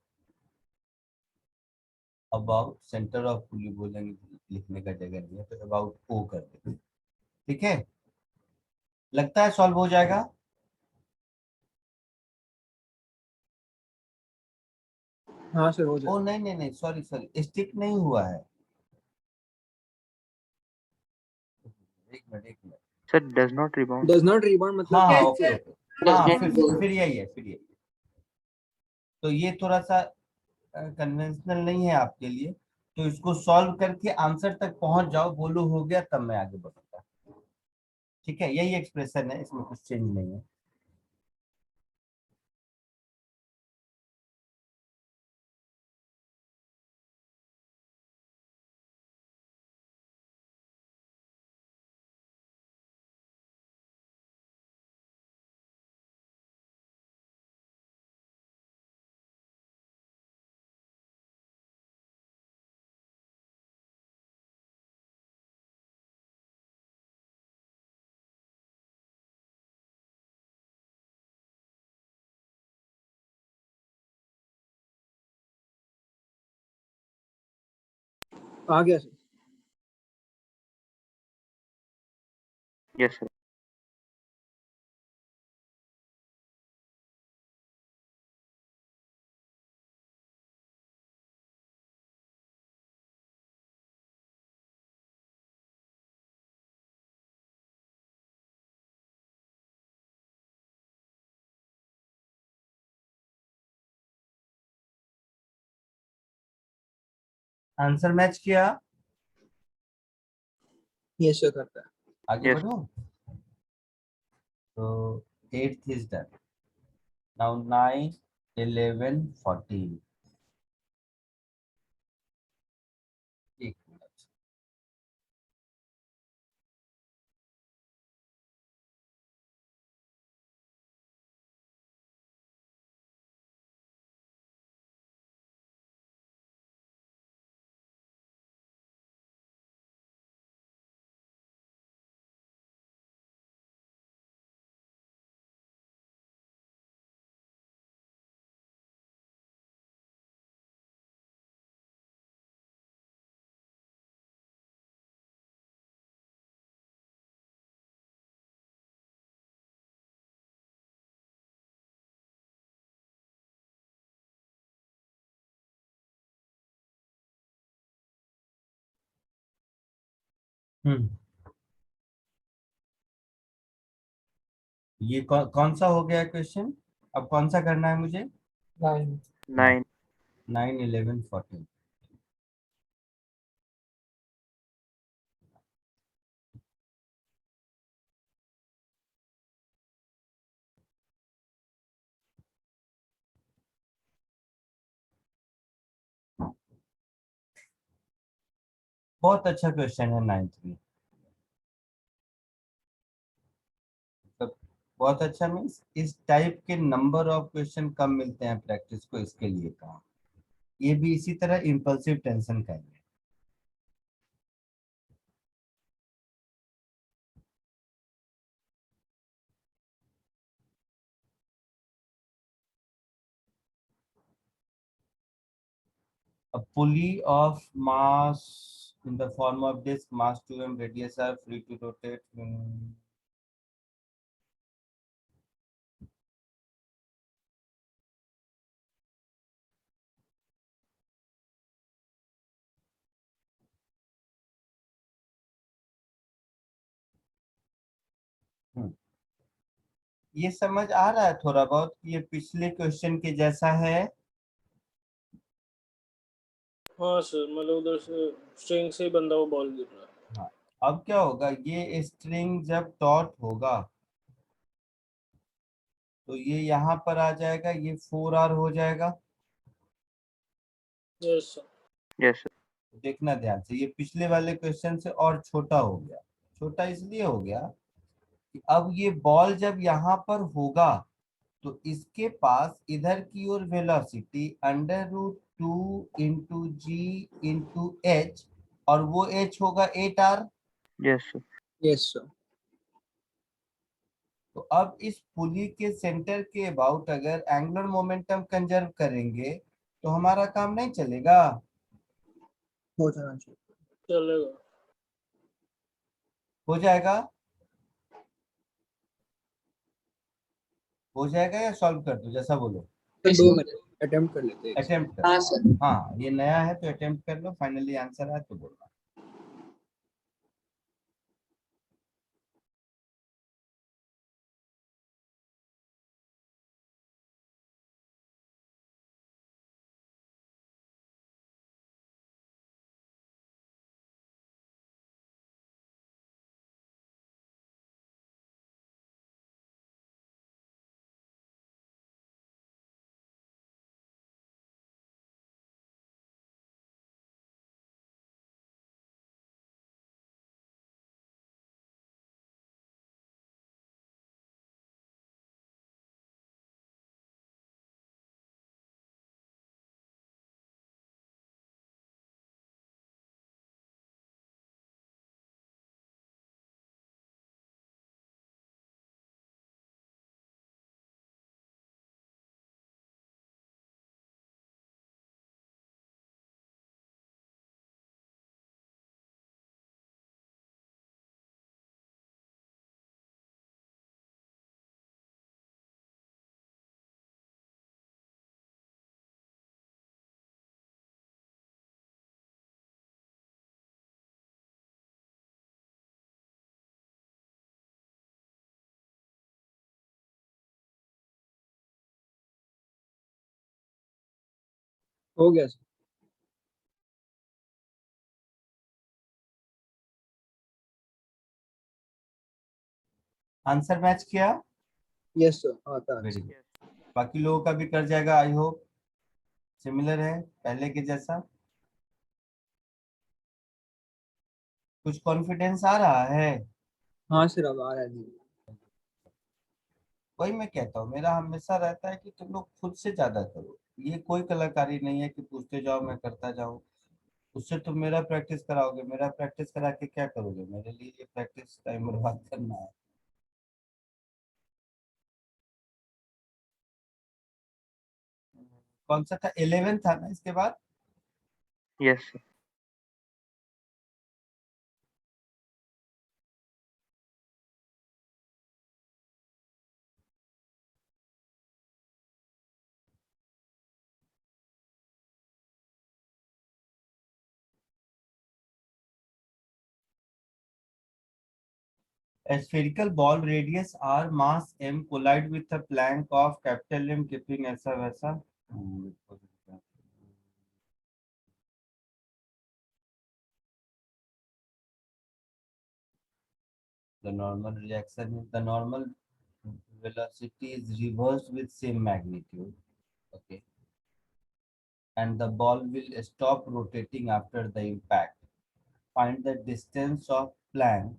about centre of पुली बोलेंगे, लिखने का जगह नहीं है तो अबाउट ओ कर देंगे। ठीक है, लगता है सॉल्व हो जाएगा। हाँ सर हो ओ जाएगा. नहीं नहीं नहीं, सॉरी सॉरी, स्टिक नहीं हुआ है। एक minute. Sir, does not rebound. Does not rebound मतलब हाँ Yes, okay sir. Okay, Does हाँ not फिर rebound. फिर यही है, फिर यही। तो ये थोड़ा सा कन्वेंशनल नहीं है आपके लिए, तो इसको सॉल्व करके आंसर तक पहुंच जाओ, बोलो हो गया तब मैं आगे बढ़ूंगा। ठीक है, यही एक्सप्रेशन है, इसमें कुछ चेंज नहीं है। आ गया sir. Yes, sir. Answer match किया? यस सर करता है। आगे Yes. बढ़ो। तो 8th is done. Now 9, 11, 14. एक मिनट। हम्म, ये कौन सा हो गया क्वेश्चन? अब कौन सा करना है मुझे? 9. 9. 9, 11, 14। बहुत अच्छा क्वेश्चन है 9th में। मतलब बहुत अच्छा मीन्स इस टाइप के नंबर ऑफ क्वेश्चन कम मिलते हैं प्रैक्टिस को, इसके लिए कहा। ये भी इसी तरह इम्पल्सिव टेंशन का ही है। A pulley of mass in the form of disk, mass 2m, radius are free to rotate. ये समझ आ रहा है थोड़ा बहुत कि ये पिछले क्वेश्चन के जैसा है। हाँ सर, मतलब उधर से स्ट्रिंग से ही बंदा वो बॉल गिर रहा है। हाँ, अब क्या होगा, ये स्ट्रिंग जब टॉट होगा तो ये यहाँ पर आ जाएगा, ये 4r हो जाएगा। Yes sir. Yes, sir. देखना ध्यान से, ये पिछले वाले क्वेश्चन से और छोटा हो गया। छोटा इसलिए हो गया कि अब ये बॉल जब यहाँ पर होगा तो इसके पास इधर की ओर velocity √2 into g into H, और वो एच होगा 8r। Yes, sir. Yes sir. तो अब इस पुली के सेंटर के अबाउट अगर एंगुलर मोमेंटम कंजर्व करेंगे तो हमारा काम नहीं चलेगा। हो जाना चाहिए। चलेगा। हो जाएगा? हो जाएगा या सॉल्व कर दो, जैसा बोलो। तो Yes, 2 मिनट अटेम्प्ट कर लेते हैं एक अटेम्प्ट हाँ करो। सर। हाँ, ये नया है तो अटेम्प्ट कर लो, फाइनली आंसर आए तो बोलना। हो गया सर। आंसर मैच किया? यस सर, आता है वेरी sir. गुड। बाकी लोगों का भी कर जाएगा, आई होप सिमिलर है पहले के जैसा। कुछ कॉन्फिडेंस आ रहा है? हाँ सर, अब आ रहा है जी। वही मैं कहता हूँ, मेरा हमेशा रहता है कि तुम लोग खुद से ज्यादा करो। ये कोई कलाकारी नहीं है कि पूछते जाओ मैं करता जाऊं। उससे तुम मेरा प्रैक्टिस कराओगे, मेरा प्रैक्टिस करा के क्या करोगे? मेरे लिए ये प्रैक्टिस टाइम बर्बाद करना है। कौन सा था? 11 था ना इसके बाद? Yes, sir. A spherical ball radius r mass m collide with a plank of capital M keeping ऐसा वैसा। The normal reaction is the normal velocity is reversed with same magnitude. Okay. And the ball will stop rotating after the impact. Find the distance of Planck.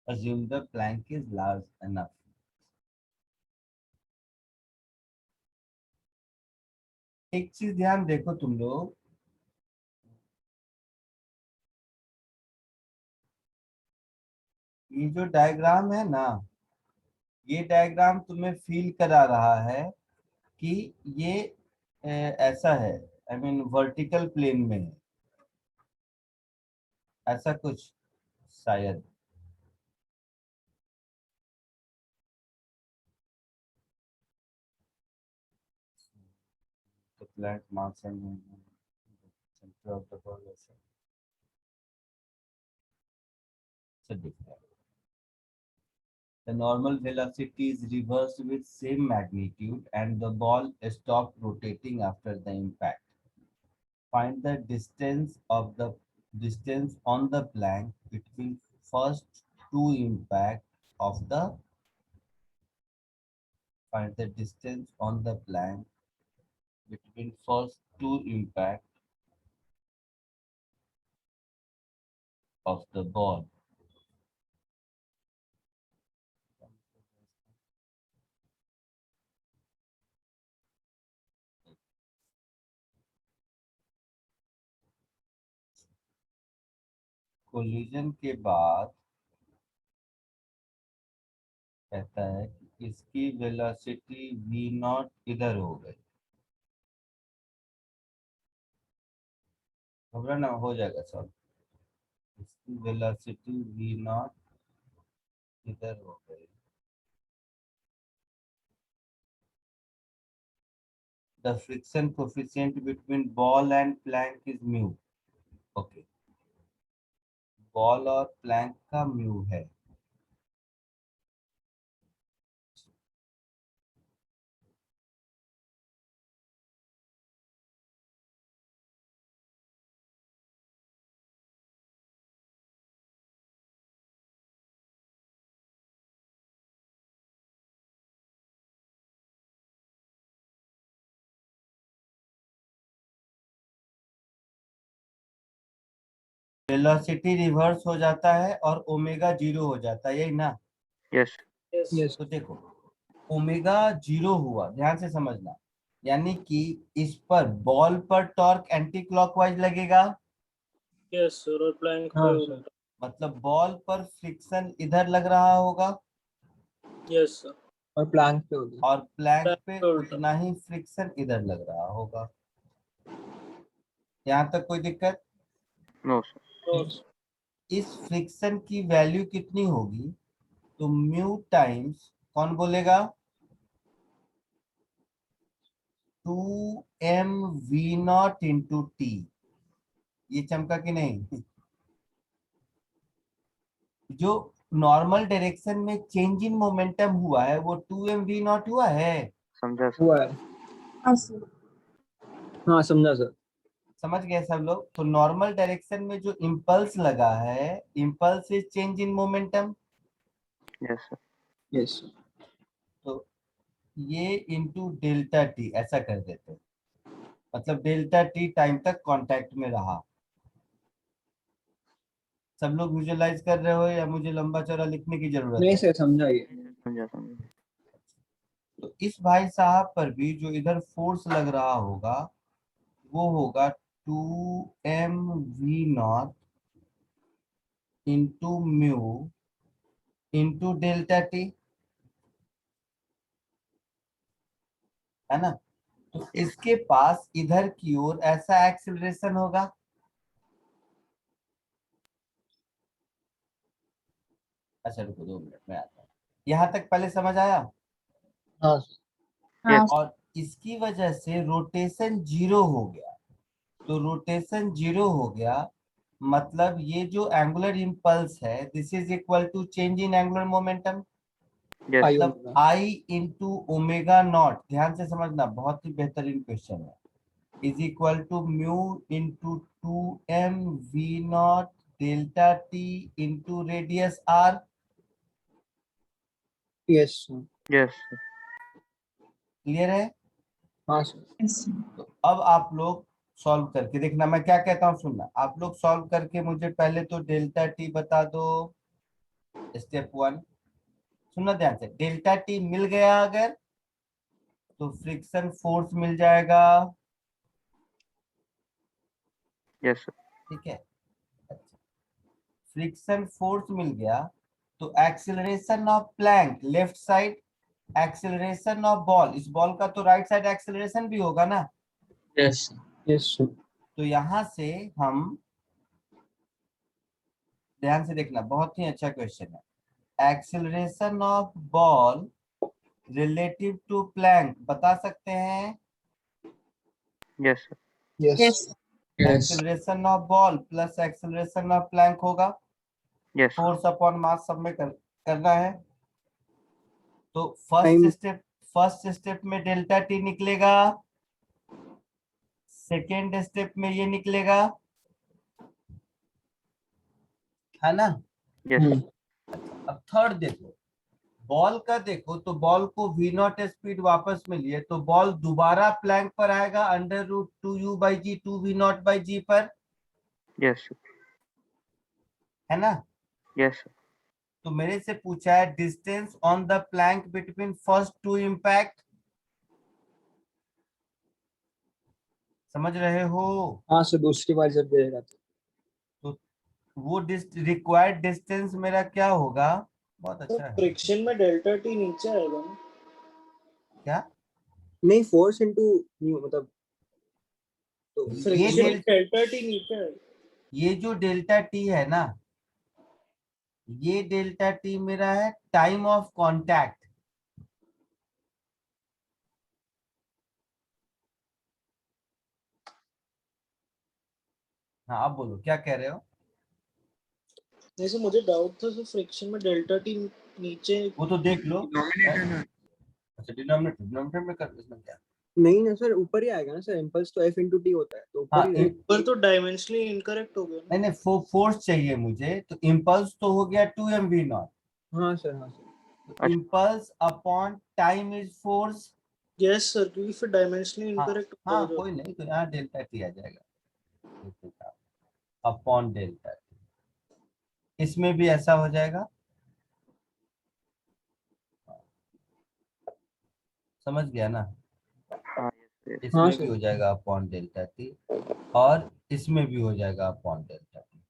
Assume the Planck is large enough. एक चीज ध्यान देखो तुम लोग, ये जो diagram है ना, ये डायग्राम तुम्हें फील करा रहा है कि ये ऐसा है, आई मीन वर्टिकल प्लेन में है, ऐसा कुछ शायद। तो plank mass and centre of the ball ऐसा दिखता है। The normal velocity is reversed with same magnitude and the ball stops rotating after the impact. Find the distance on the plank between first two impact of the find the distance on the plank between first two impact of the ball. Collision के बाद कहता है कि इसकी velocity v not इधर हो गई। घबराना, हो जाएगा सब। इसकी वेलोसिटी v नॉट इधर हो गई। The friction coefficient between ball and plank is mu. Okay. Ball और प्लैंक का म्यू है। वेलोसिटी रिवर्स हो जाता है और ओमेगा जीरो हो जाता है, यही ना? Yes. Yes. Yes. तो देखो, ओमेगा जीरो हुआ, ध्यान से समझना, यानी कि इस पर बॉल पर टॉर्क एंटी क्लॉकवाइज लगेगा। Yes sir, और प्लैंक हाँ पे सर। उल्टा। मतलब बॉल पर फ्रिक्शन इधर लग रहा होगा Yes sir, और प्लैंक पे होगी। और प्लैंक प्लैंक पे पे उल्टा। उतना ही फ्रिक्शन इधर लग रहा होगा। यहाँ तक कोई दिक्कत? No, sir. No, Yes. इस फ्रिक्शन की वैल्यू कितनी होगी? तो म्यू टाइम्स कौन बोलेगा? 2mv0 into T. ये चमका कि नहीं? जो नॉर्मल डायरेक्शन में चेंज इन मोमेंटम हुआ है वो 2mv0 हुआ है। समझा सर। हुआ है। हाँ सर। हाँ समझा सर। समझ गए सब लोग? तो नॉर्मल डायरेक्शन में जो इम्पल्स लगा है, impulse is change in momentum. Yes sir. Yes. तो ये इंटू डेल्टा टी ऐसा कर देते हैं, मतलब डेल्टा टी टाइम तक कांटेक्ट में रहा। सब लोग विजुअलाइज कर रहे हो या मुझे लंबा चौड़ा लिखने की जरूरत नहीं है? सर समझा ये। समझा समझा। तो इस भाई साहब पर भी जो इधर फोर्स लग रहा होगा वो होगा 2mv0 into mu into delta T, है ना? तो इसके पास इधर की ओर ऐसा एक्सेलरेशन होगा। अच्छा रुको 2 मिनट में आता हूँ। यहाँ तक पहले समझ आया? हाँ हाँ और इसकी वजह से रोटेशन 0 हो गया। तो रोटेशन 0 हो गया मतलब ये जो एंगुलर इम्पल्स है this is equal to change in angular momentum, yes I मतलब omega. I into omega naught. ध्यान से समझना, बहुत ही बेहतरीन क्वेश्चन है। Is equal to mu into 2mv0 delta T into radius R. Yes sir. Yes clear है? हाँ सर। yes, sir. तो अब आप लोग सॉल्व करके देखना, मैं क्या कहता हूँ सुनना। आप लोग सॉल्व करके मुझे पहले तो डेल्टा टी बता दो, स्टेप 1। सुनना ध्यान से, डेल्टा टी मिल गया अगर तो फ्रिक्शन फोर्स मिल जाएगा। Yes sir. ठीक है, फ्रिक्शन फोर्स मिल गया तो acceleration of Planck left side, acceleration of ball, इस बॉल का तो राइट साइड एक्सेलरेशन भी होगा ना। Yes yes sir. तो यहां से हम, ध्यान से देखना, बहुत ही अच्छा क्वेश्चन है। Acceleration of ball relative to plank बता सकते हैं? Yes sir. Yes. Yes, sir. Yes acceleration of ball plus acceleration of plank होगा, yes sir. Force upon mass सब में करना है। तो टाइम। फर्स्ट स्टेप में डेल्टा टी निकलेगा, सेकेंड स्टेप में ये निकलेगा, है ना? Yes sir. अब थर्ड देखो, बॉल का देखो तो बॉल को v0 स्पीड वापस मिली है तो बॉल दोबारा प्लैंक पर आएगा √2u/g 2v0/g पर, यस सर। है ना? Yes sir. तो मेरे से पूछा है distance on the plank between first two impact. समझ रहे हो? हाँ सर दूसरी बार जब देगा तो वो रिक्वायर्ड डिस्टेंस मेरा क्या होगा? बहुत तो अच्छा है। फ्रिक्शन में डेल्टा टी नीचे आएगा ना? क्या? नहीं फोर्स इनटू न्यू मतलब तो ये फ्रिक्शन में डेल डेल्टा टी नीचे आएगा। ये जो डेल्टा टी है ना, ये डेल्टा टी मेरा है टाइम ऑफ कांटेक्ट। हाँ आप बोलो क्या कह रहे हो? जैसे मुझे डाउट था सर, फ्रिक्शन में डेल्टा टी नीचे। वो तो देख लो। डिनोमिनेटर में। अच्छा डिनोमिनेटर में कर, इसमें क्या? नहीं ना सर ऊपर ही आएगा ना सर इम्पल्स तो एफ इंटू टी होता है तो ऊपर हाँ ही रहेगा। पर तो डायमेंशनली इनकरेक्ट हो गया ना। नहीं नहीं, फोर्स चाहिए मुझे, तो इम्पल्स तो हो गया 2mv0, हाँ सर। हाँ सर। तो अच्छा। Impulse upon time is force. Yes sir, क्योंकि फिर डायमेंशनली हाँ इनकरेक्ट हो हाँ जाएगा। कोई नहीं, तो यहाँ डेल्टा टी आ जाएगा अपॉन डेल्टा टी। इसमें भी ऐसा हो जाएगा, समझ गया ना? हाँ यस यस। हाँ इसमें भी सर। हो जाएगा अपॉन डेल्टा टी और इसमें भी हो जाएगा अपॉन डेल्टा टी।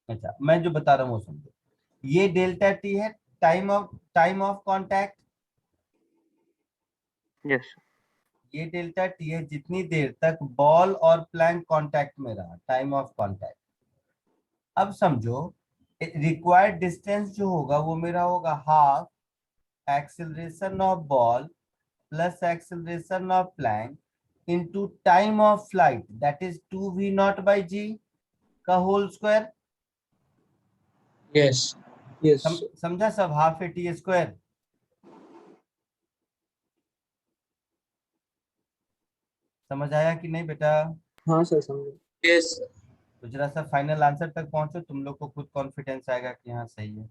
अच्छा मैं जो बता रहा हूँ वो समझो, ये डेल्टा टी है टाइम ऑफ कांटेक्ट, यस ये डेल्टा टी है जितनी देर तक बॉल और प्लैंक कांटेक्ट में रहा, टाइम ऑफ कांटेक्ट। अब समझो रिक्वायर्ड डिस्टेंस जो होगा वो मेरा होगा half acceleration of ball plus acceleration of Planck into time of flight that is 2v0/g का होल स्क्वायर। Yes. Yes. समझा सब, हाफ ए टी स्क्वायर। समझ आया कि नहीं बेटा? हाँ सर समझे। Yes. तो जरा सा फाइनल आंसर तक पहुंचो, तुम लोग को खुद कॉन्फिडेंस आएगा कि हाँ सही है।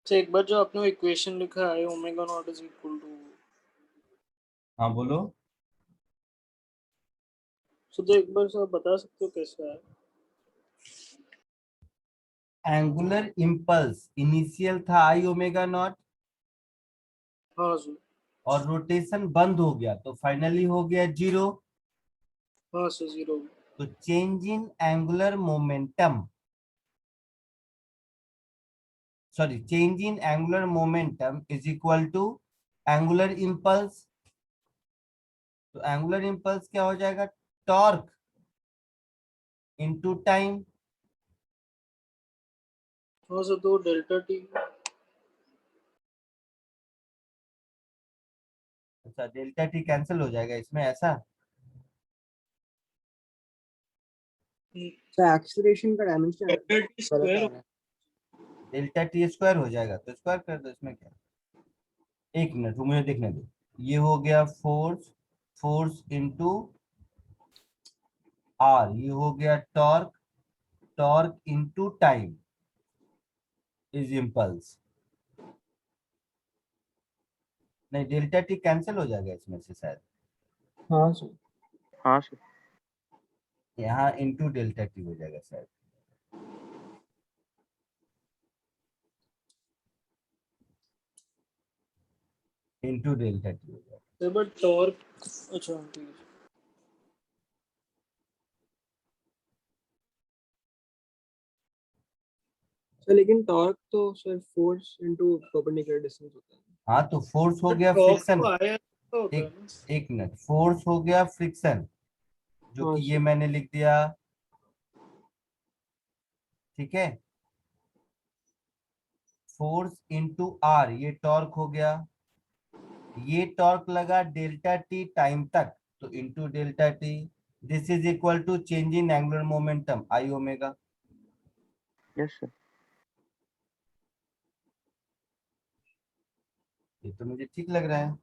तो एक बार जो आपने इक्वेशन लिखा है omega naught is equal to, हाँ बोलो। तो एक बार सर बता सकते हो कैसा है? एंगुलर इंपल्स इनिशियल था आई ओमेगा नॉट, हाँ सर। और रोटेशन बंद हो गया तो फाइनली हो गया 0। हाँ सर 0। तो change in angular momentum, sorry change in angular momentum is equal to angular impulse. तो एंगुलर इंपल्स क्या हो जाएगा? Torque into time. हाँ सर, तो डेल्टा टी। अच्छा डेल्टा टी कैंसिल हो जाएगा इसमें, ऐसा? सर एक्सेलरेशन का डायमेंशन डेल्टा टी गलत आ स्क्वायर। रहा है। डेल्टा टी स्क्वायर हो जाएगा तो स्क्वायर कर दो, इसमें क्या। एक मिनट मुझे देखने दो। ये हो गया फोर्स, फोर्स इनटू आर, ये हो गया torque, torque into time is impulse. नहीं डेल्टा टी कैंसिल हो जाएगा इसमें से शायद, हाँ सर। हाँ सर। यहाँ इनटू डेल्टा टी हो जाएगा शायद। इनटू डेल्टा टी हो जाएगा। सर बट टॉर्क, अच्छा ठीक है। सर लेकिन टॉर्क तो sir force into perpendicular distance होता है। हाँ तो फोर्स हो बट गया टॉर्क फ्रिक्शन। तो आया होता है एक ना। एक मिनट, फोर्स हो गया फ्रिक्शन, जो हाँ कि ये सर। मैंने लिख दिया, ठीक है। फोर्स इनटू आर, ये टॉर्क हो गया। ये टॉर्क लगा डेल्टा टी टाइम तक, तो into delta t, this is equal to change in angular momentum I omega. Yes sir. ये तो मुझे ठीक लग रहा है।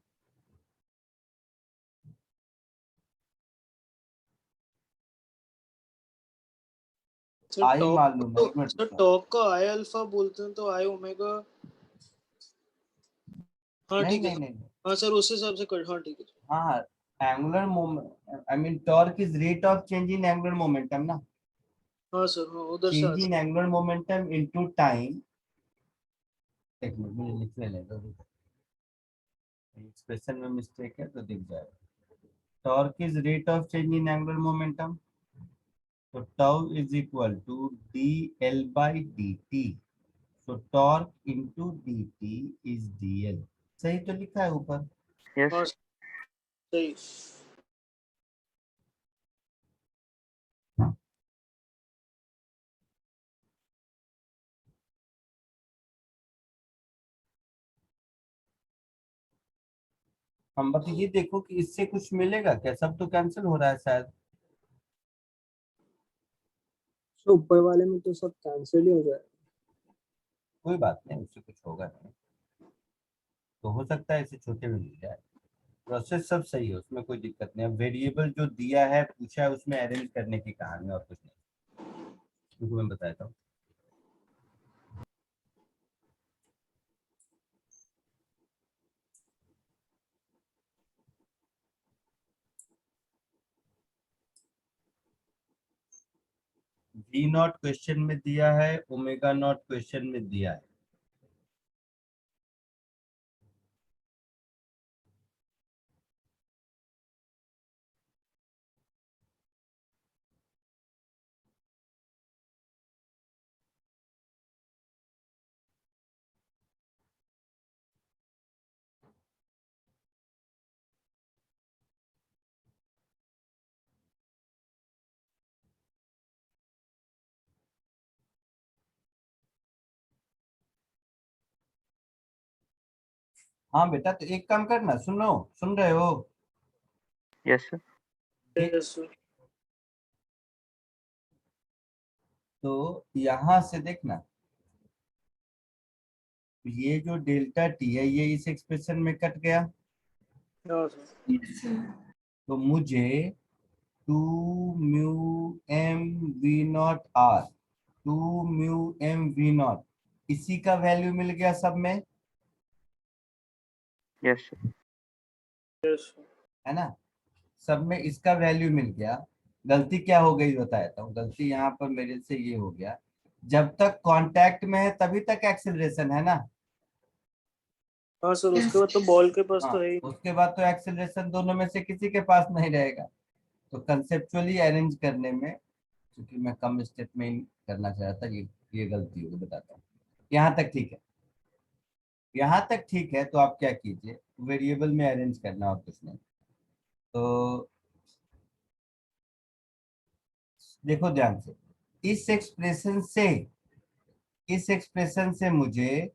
सर आई टॉर्क मालूम है, तो, एक मिनट सर रुको। टॉर्क को आई अल्फा बोलते हैं तो आई ओमेगा। हाँ नहीं ठीक है नहीं सर। नहीं, हाँ सर उस हिसाब से कर, हाँ ठीक है। हाँ angular moment, I mean torque is rate of change in angular momentum ना। हाँ सर, हाँ उधर से चेंज आता इन एंगुलर मोमेंटम इनटू टाइम। एक मिनट मुझे लिखने ले दो, एक्सप्रेशन में मिस्टेक है तो दिख जाएगा। Torque is rate of change in angular momentum, तो tau is equal to D L by D T. So torque into dt is dl। सही तो लिखा है ऊपर। Yes, हाँ sir. सही। हम बस ये देखो कि इससे कुछ मिलेगा क्या, सब तो कैंसिल हो रहा है शायद। तो ऊपर वाले में तो सब कैंसिल ही हो जाएगा। कोई बात नहीं, उससे कुछ होगा नहीं, तो हो सकता है इसे छोटे में मिल जाए। प्रोसेस सब सही है, उसमें कोई दिक्कत नहीं। अब वेरिएबल जो दिया है पूछा है उसमें अरेंज करने की कहानी और कुछ नहीं, क्योंकि मैं बताता हूँ। V नॉट क्वेश्चन में दिया है, ओमेगा नॉट क्वेश्चन में दिया है। हाँ बेटा, तो एक काम करना, सुनो, सुन रहे हो? Yes, sir. Yes sir. तो यहां से देखना, ये जो डेल्टा टी है ये इस एक्सप्रेशन में कट गया, हाँ सर। Yes, sir. तो मुझे 2 mu M we naught r, 2 mu M we naught, इसी का वैल्यू मिल गया सब में, Yes, sir. Yes sir. है ना? सब में इसका वैल्यू मिल गया। गलती क्या हो गई बताता हूँ, गलती यहाँ पर मेरे से ये हो गया, जब तक कांटेक्ट में है तभी तक एक्सेलरेशन है ना। हाँ सर, Yes. उसके बाद तो बॉल के पास हाँ, तो है ही। उसके बाद तो एक्सेलरेशन दोनों में से किसी के पास नहीं रहेगा। तो कंसेप्चुअली अरेंज करने में, क्योंकि मैं कम स्टेप में ही करना चाह रहा था, ये गलती होगी, बताता हूँ। यहाँ तक ठीक है, यहाँ तक ठीक है। तो आप क्या कीजिए, वेरिएबल में अरेंज करना और कुछ नहीं। तो देखो ध्यान से, इस एक्सप्रेशन से, इस एक्सप्रेशन से मुझे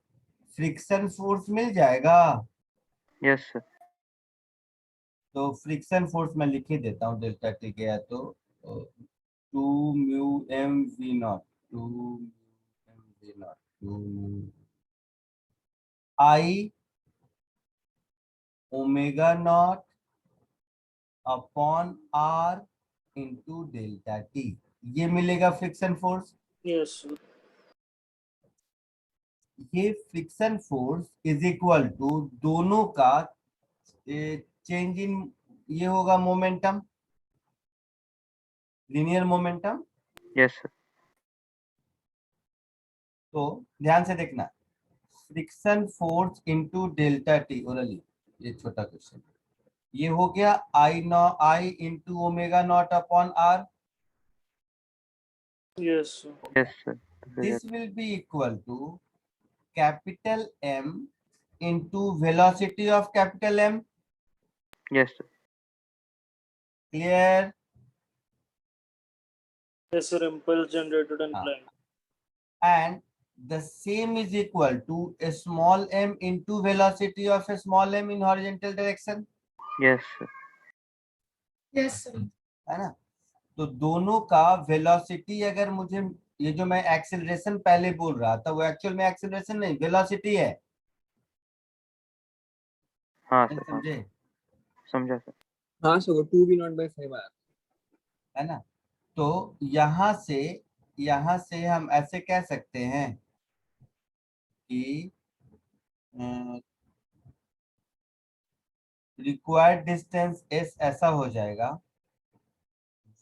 फ्रिक्शन फोर्स मिल जाएगा। Yes, sir. तो फ्रिक्शन फोर्स मैं लिख ही देता हूँ, डेल्टा टी गया तो 2 mu M we naught, 2 M we naught, 2 I omega naught upon R into delta T, ये मिलेगा फ्रिक्शन फोर्स। Yes sir. ये friction force is equal to दोनों का चेंज इन, ये होगा momentum, linear momentum. Yes, sir. तो ध्यान से देखना, friction force into delta T orally, ये छोटा क्वेश्चन, ये हो गया I into omega naught upon R. Yes sir. Yes, sir. This will be equal to capital M into velocity of capital M. Yes, sir. Clear? Yes sir, impulse generated and हाँ। flying. And the same is equal to a small m into velocity of a small m in horizontal direction, Yes, sir. Yes, sir. है ना? तो दोनों का velocity, अगर मुझे, ये जो मैं एक्सेलरेशन पहले बोल रहा था वो एक्चुअल में एक्सेलरेशन नहीं, वेलोसिटी है। हाँ सर, हाँ समझे? समझा सर. हाँ सर, वो 2v0/5 आया। है ना? तो यहां से हम ऐसे कह सकते हैं कि रिक्वायर्ड डिस्टेंस एस ऐसा हो जाएगा,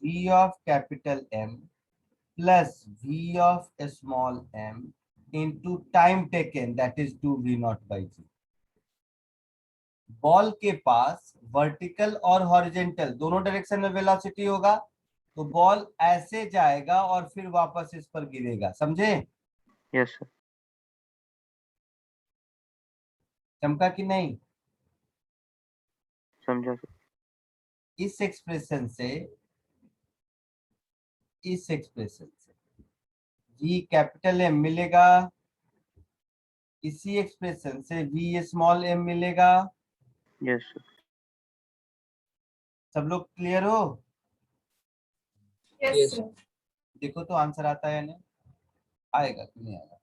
v of capital M plus v of small m into time taken, that is 2v0/g। Ball के पास वर्टिकल और हॉरिजेंटल दोनों डायरेक्शन में वेलोसिटी होगा, तो बॉल ऐसे जाएगा और फिर वापस इस पर गिरेगा। समझे? Yes sir. चमका कि नहीं? समझा सर। इस एक्सप्रेशन से V कैपिटल M मिलेगा, इसी एक्सप्रेशन से V स्मॉल m मिलेगा। Yes sir. सब लोग क्लियर हो? Yes, Yes. sir. देखो तो आंसर आता है नहीं, आएगा कि नहीं आएगा?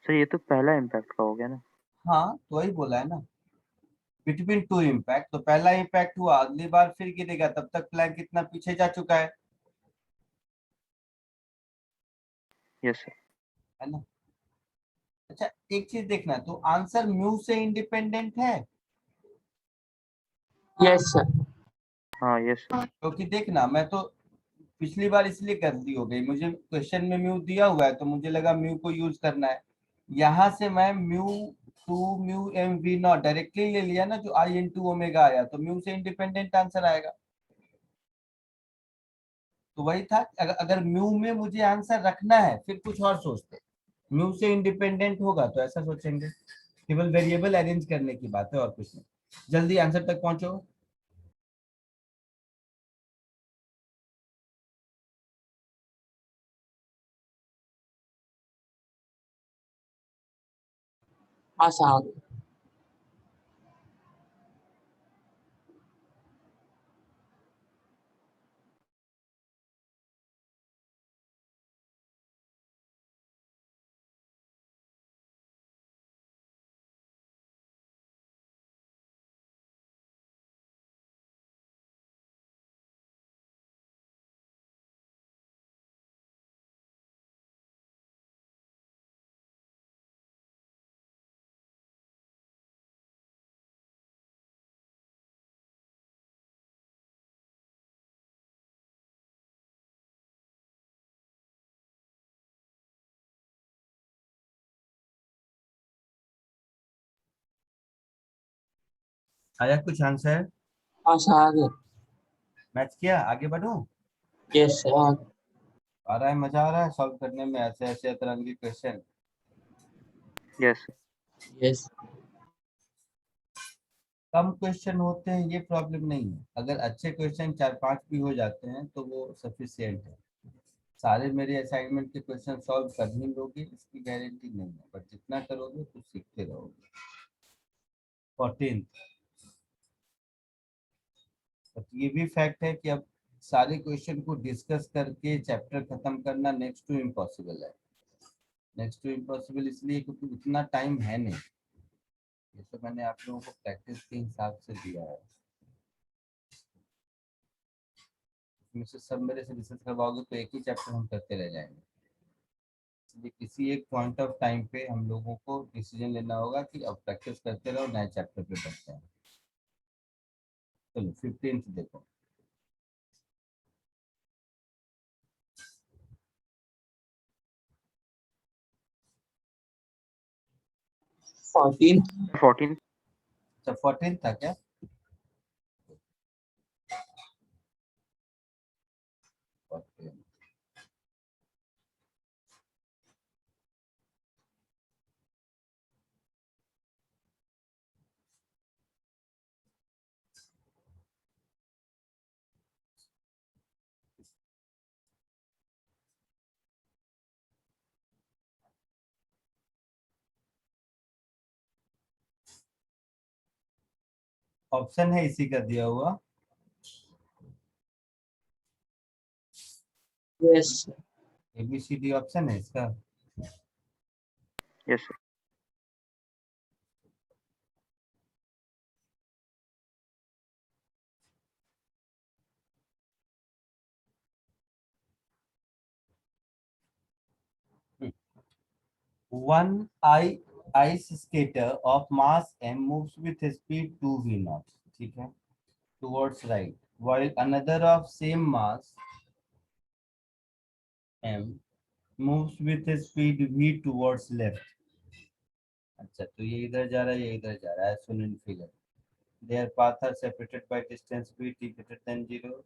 सर ये तो पहला इम्पैक्ट का हो गया ना। हाँ तो वही बोला है ना, बिटवीन टू इम्पैक्ट। तो पहला इम्पैक्ट हुआ, अगली बार फिर गिरेगा, तब तक प्लैंक कितना पीछे जा चुका है यस सर। है ना? अच्छा एक चीज देखना, तो आंसर म्यू से इंडिपेंडेंट है, Yes, sir. हाँ यस सर। क्योंकि देखना मैं तो पिछली बार इसलिए गलती हो गई, मुझे क्वेश्चन में म्यू दिया हुआ है तो मुझे लगा म्यू को यूज करना है, यहाँ से मैं mu two mu M we naught directly ले लिया ना, जो आई इन टू ओमेगा आया, तो म्यू से इंडिपेंडेंट आंसर आएगा। तो वही था, अगर म्यू में मुझे आंसर रखना है फिर कुछ और सोचते, म्यू से इंडिपेंडेंट होगा तो ऐसा सोचेंगे, केवल वेरिएबल अरेंज करने की बात है और कुछ नहीं। जल्दी आंसर तक पहुंचो। हाँ सर, आ गया। आया कुछ आंसर? हाँ सर, आ गया। मैच किया, आगे बढ़ूं? Yes, sir. आ गया। आ रहा है, मजा आ रहा है सॉल्व करने में ऐसे ऐसे अतरंगी क्वेश्चन? Yes sir. Yes. कम क्वेश्चन होते हैं ये प्रॉब्लम नहीं है, अगर अच्छे क्वेश्चन 4-5 भी हो जाते हैं तो वो सफिशियंट है। सारे मेरे असाइनमेंट के क्वेश्चन सॉल्व कर ही लोगे इसकी गारंटी नहीं है, बट जितना करोगे तो सीखते रहोगे। 14, बट ये भी फैक्ट है कि अब सारे क्वेश्चन को डिस्कस करके चैप्टर खत्म करना नेक्स्ट टू इम्पॉसिबल है। नेक्स्ट टू इम्पॉसिबल इसलिए क्योंकि उतना टाइम है नहीं, ये तो मैंने आप लोगों को प्रैक्टिस के हिसाब से दिया है। इसमें से सब मेरे से डिस्कस करवाओगे तो एक ही चैप्टर हम करते रह जाएंगे, इसलिए किसी एक पॉइंट ऑफ टाइम पे हम लोगों को डिसीजन लेना होगा कि अब प्रैक्टिस करते रहो, नए चैप्टर पे बढ़ते हैं। चलो 15 देखो। Fourteen. 14। अच्छा 14 था क्या? ऑप्शन है इसी का दिया हुआ। Yes, sir. ABCD ऑप्शन है इसका। Yes sir. 1 ice skater of mass m moves with speed 2v0, ठीक है, towards right, while another of same mass m moves with speed v towards left। अच्छा तो ये इधर जा रहा है, ये इधर जा रहा है, सुन in figure. Their paths are separated by distance v t greater than 0.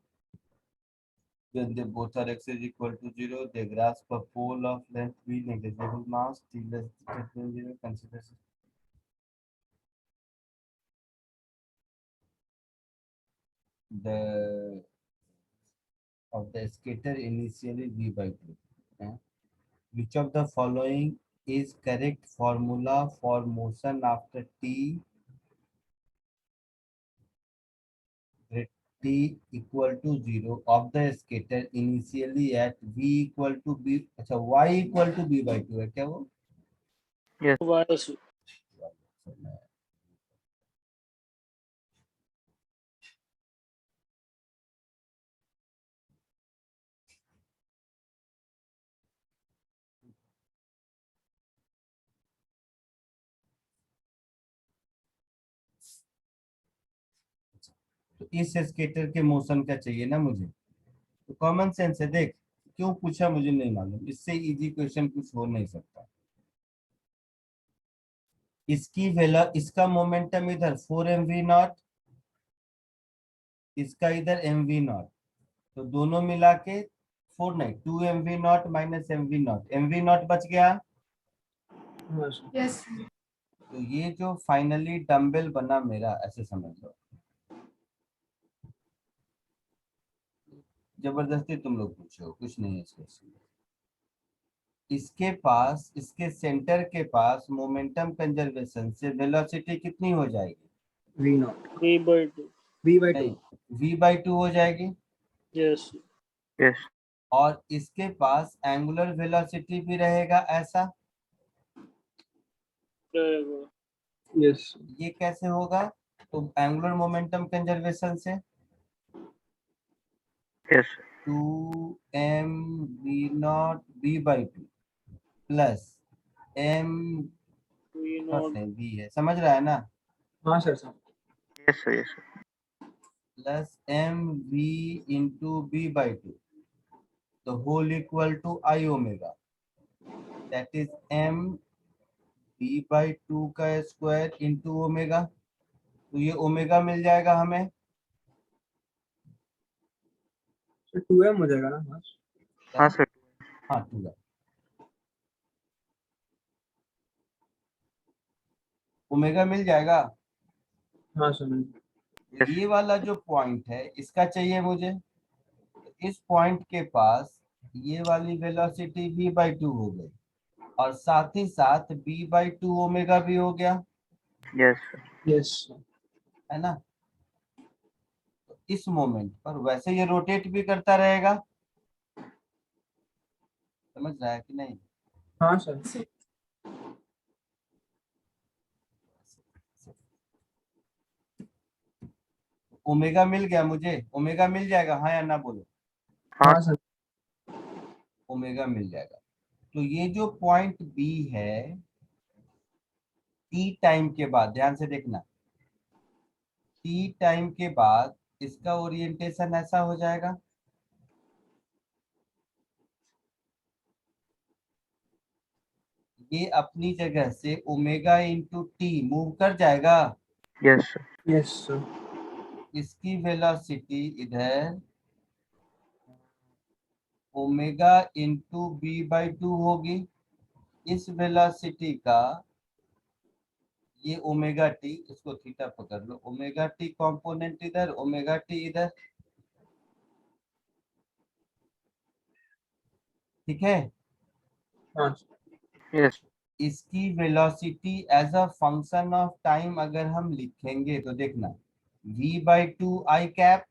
When they both are x is equal to 0, they grasp a pole of length v negligible mass t less than 0. Consider the of the skater initially v by 2. eh? Which of the following is correct formula for motion after t great t equal to 0 of the skater initially at v equal to b, अच्छा y equal to b by 2 है क्या वो? Why so? तो इस skater के motion का चाहिए ना मुझे, तो कॉमन सेंस है, देख क्यों पूछा मुझे नहीं मालूम, इससे इजी क्वेश्चन कुछ हो नहीं सकता। इसकी वेला इसका मोमेंटम इधर 4mv0, इसका इधर mv0, तो दोनों मिला के 4 नहीं 2mv0 माइनस mv0, mv0 बच गया। हाँ सर। Yes, sir. तो ये जो फाइनली डंबल बना मेरा, ऐसे समझ लो, जबरदस्ती तुम लोग पूछो, कुछ नहीं है इसके। इसके पास, इसके सेंटर के पास मोमेंटम कंजर्वेशन से वेलोसिटी कितनी हो जाएगी? V naught. V by 2. V by 2. नहीं, v by 2 हो जाएगी। Yes. और इसके पास एंगुलर वेलोसिटी भी रहेगा ऐसा। रहेगा। Yes. ये कैसे होगा? तो एंगुलर मोमेंटम कंजर्वेशन से 2mv0 b by 2 plus m V not naught. नहीं v है, समझ रहा है ना, हाँ sir sir. Plus mv into b by 2 the whole equal to I omega, that is m b by 2 का स्क्वायर इंटू ओमेगा। तो ये ओमेगा मिल जाएगा हमें, सर 2m हो जाएगा ना? हाँ सर, हाँ 2 ओमेगा मिल जाएगा। हाँ सर। ये वाला जो पॉइंट है इसका चाहिए मुझे, तो इस पॉइंट के पास ये वाली वेलोसिटी v by 2 हो गई, और साथ ही साथ b by 2 ओमेगा भी हो गया, Yes. है ना। तो इस मोमेंट पर वैसे ये रोटेट भी करता रहेगा, समझ रहा है कि नहीं? हाँ सर। ओमेगा मिल गया मुझे, ओमेगा मिल जाएगा, हाँ या ना बोलो? हाँ सर। ओमेगा मिल जाएगा। तो ये जो पॉइंट बी है, टी टाइम के बाद, ध्यान से देखना, टी टाइम के बाद इसका ओरिएंटेशन ऐसा हो जाएगा, ये अपनी जगह से ओमेगा इंटू टी मूव कर जाएगा। Yes sir. इसकी वेलोसिटी इधर ओमेगा इंटू बी बाई 2 होगी। इस वेलोसिटी का ये ओमेगा टी, इसको थीटा पकड़ लो, ओमेगा टी कंपोनेंट इधर, ओमेगा टी इधर, ठीक है। हाँ इसकी velocity as a function of time अगर हम लिखेंगे तो देखना, v by 2 i cap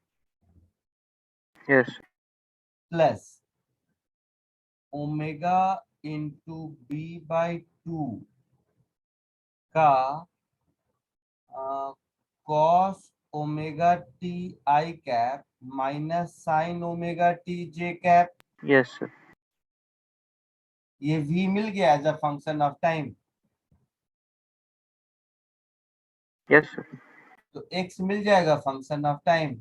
plus omega into b by 2 का cos omega t i cap minus sine omega t J cap. ये v मिल गया as a function of time. तो x मिल जाएगा फंक्शन ऑफ टाइम,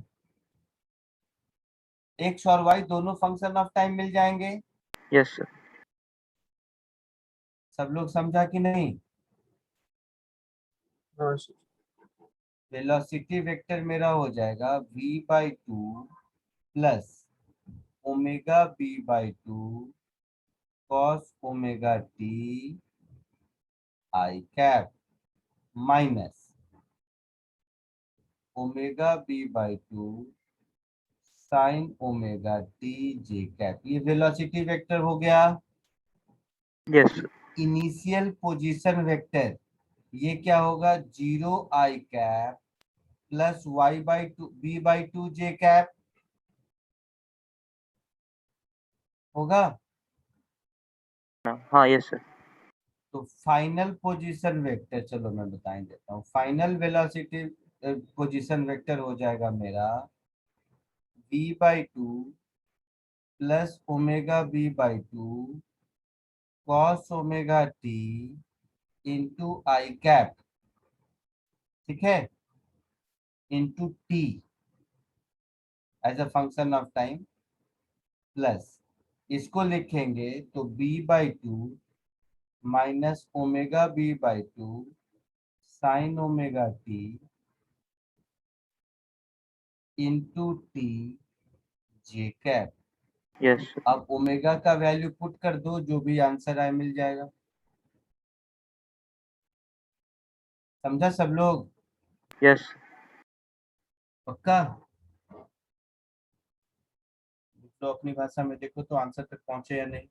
x और y दोनों function of time मिल जाएंगे। सब लोग समझा कि नहीं? हाँ सर। वेलोसिटी वेक्टर मेरा हो जाएगा v by 2 plus omega b by 2 cos omega t i cap minus omega b by 2 sign omega t J cap. ये वेलोसिटी वेक्टर हो गया। Yes. इनिशियल पोजीशन वेक्टर ये क्या होगा, 0 i cap plus y/2 b/2 J cap होगा। हाँ, yes sir. तो final position vector, चलो मैं बता ही देता हूँ। फाइनल वेलोसिटी पोजीशन वेक्टर हो जाएगा मेरा v/2 plus omega v/2 cos omega T into I cap, ठीक है, into T as a function of time, plus इसको लिखेंगे तो b/2 minus omega b/2 sine omega T into T जे cap. Yes sir. अब ओमेगा का वैल्यू पुट कर दो, जो भी आंसर आए मिल जाएगा। समझा सब लोग? Yes. पक्का? तो अपनी भाषा में देखो तो आंसर तक पहुंचे या नहीं।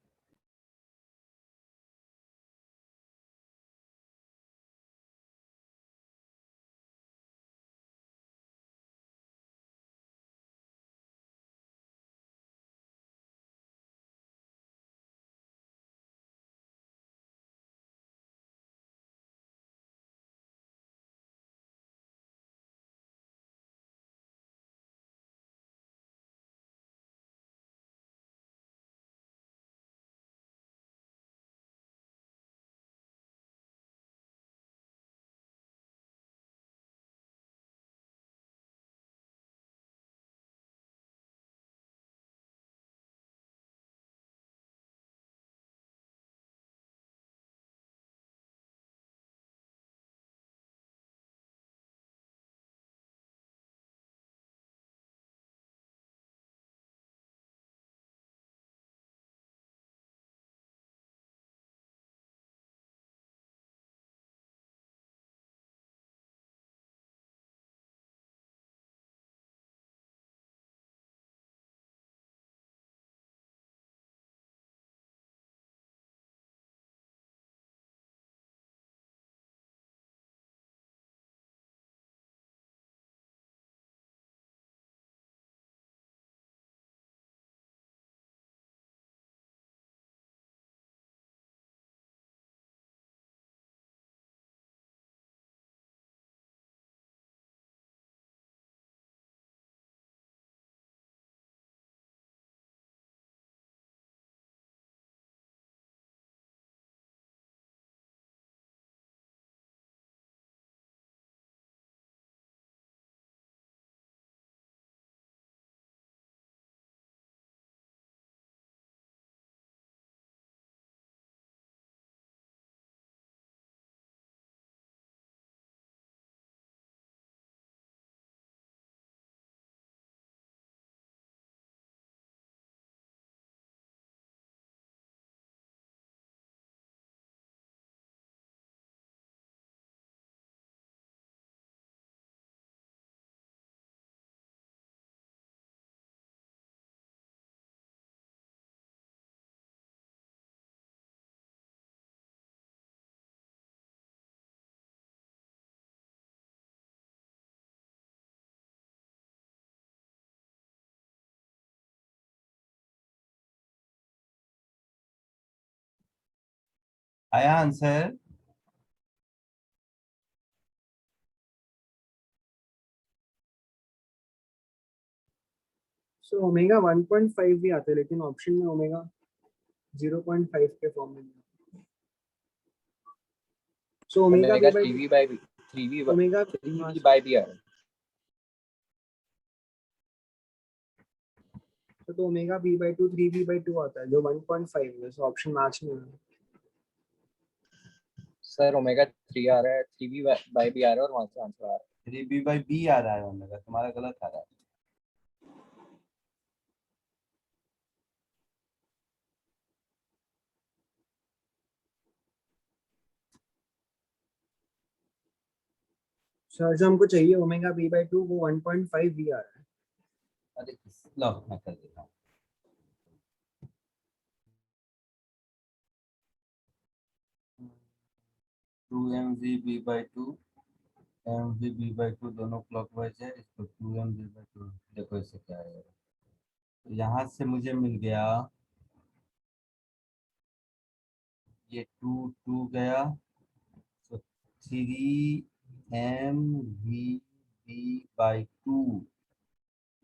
आया आंसर? सो ओमेगा 1.5 भी आता है, लेकिन ऑप्शन में ओमेगा 0.5 के फॉर्म में नहीं। So omega omega b by 3v by 3v omega 3v by b आ रहा है। तो ओमेगा b/2 3v/2 आता है जो 1.5 है। सो ऑप्शन मैच नहीं है। सर ओमेगा 3 आ रहा है, 3v by b आ रहा है और वहां से आंसर आ रहा है। 3b/b आ रहा है ओमेगा, तुम्हारा गलत आ रहा है। सर जो हमको चाहिए ओमेगा b/2 वो 1.5 v आ रहा है। अरे लो मैं कर देता हूँ। Two m v b by two, m v b by two दोनों क्लॉकवाइज है, इसको two m v by two, देखो इससे क्या आएगा। तो यहाँ से मुझे मिल गया ये टू टू गया, तो three m v b by two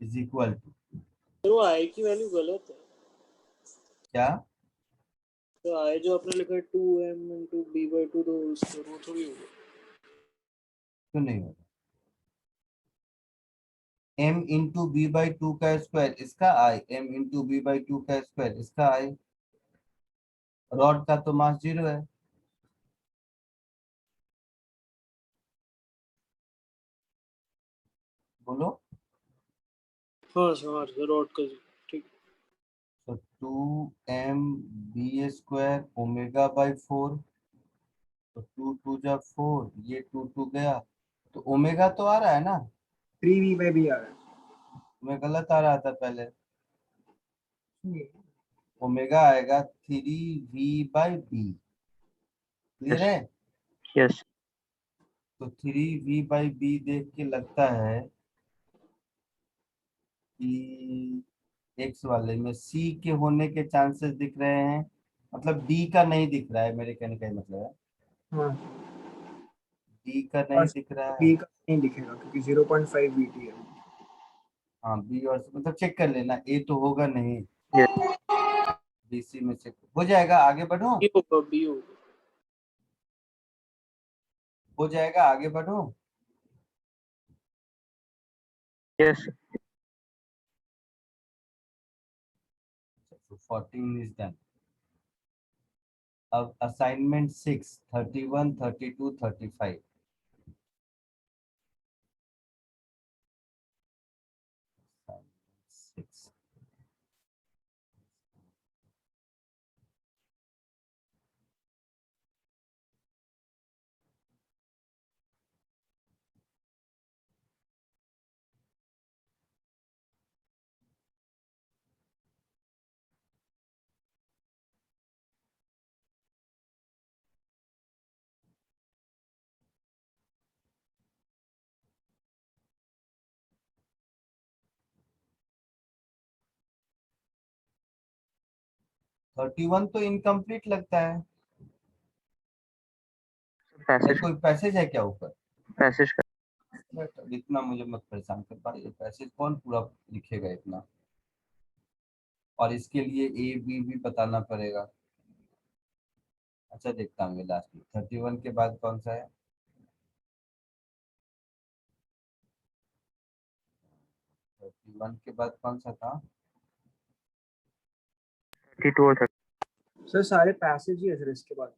is equal to तो आई की वैल्यू गलत है। क्या? तो आई जो आपने लिखा है 2m into b by to, तो उसको वो थोड़ी होगा। क्यों नहीं होगा? m into b by two का स्क्वायर इसका I, m into b by two का स्क्वायर इसका आई। रॉड का तो मास 0 है। बोलो। हाँ सर, रॉड का ठीक। तो two m b square omega by four, तो टू टू जा फोर, ये टू टू गया, तो ओमेगा तो आ रहा है ना, 3v by b आ रहा मैं गलत आ रहा था पहले। है। ओमेगा आएगा three v by b, clear Yes. है? Yes. तो थ्री वी बाई बी देख के लगता है कि एक्स वाले में सी के होने के चांसेस दिख रहे हैं, मतलब डी का नहीं दिख रहा है, मेरे कहने का ये मतलब है हाँ, डी का और नहीं दिख रहा है। b का नहीं दिखेगा क्योंकि 0.5 vt है। हाँ बी और मतलब चेक कर लेना, ए तो होगा नहीं, Yes. बी सी में से हो जाएगा। आगे बढ़ो, बी होगा, बी होगा। हो जाएगा, आगे बढ़ो। Yes. 14 is done. अब असाइनमेंट 6, 31, 32, 35। Six. थर्टी वन तो इनकम्प्लीट लगता है। Passage. कोई पैसेज है क्या ऊपर? Passage. अब इतना मुझे मत परेशान कर भाई, ये पैसेज कौन पूरा लिखेगा इतना, और इसके लिए ए बी भी बताना पड़ेगा। अच्छा देखता हूँ लास्ट में 31 के बाद कौन सा है। 31 के बाद कौन सा था? 32 or 30. सर सारे पैसेज ही है सर इसके बाद।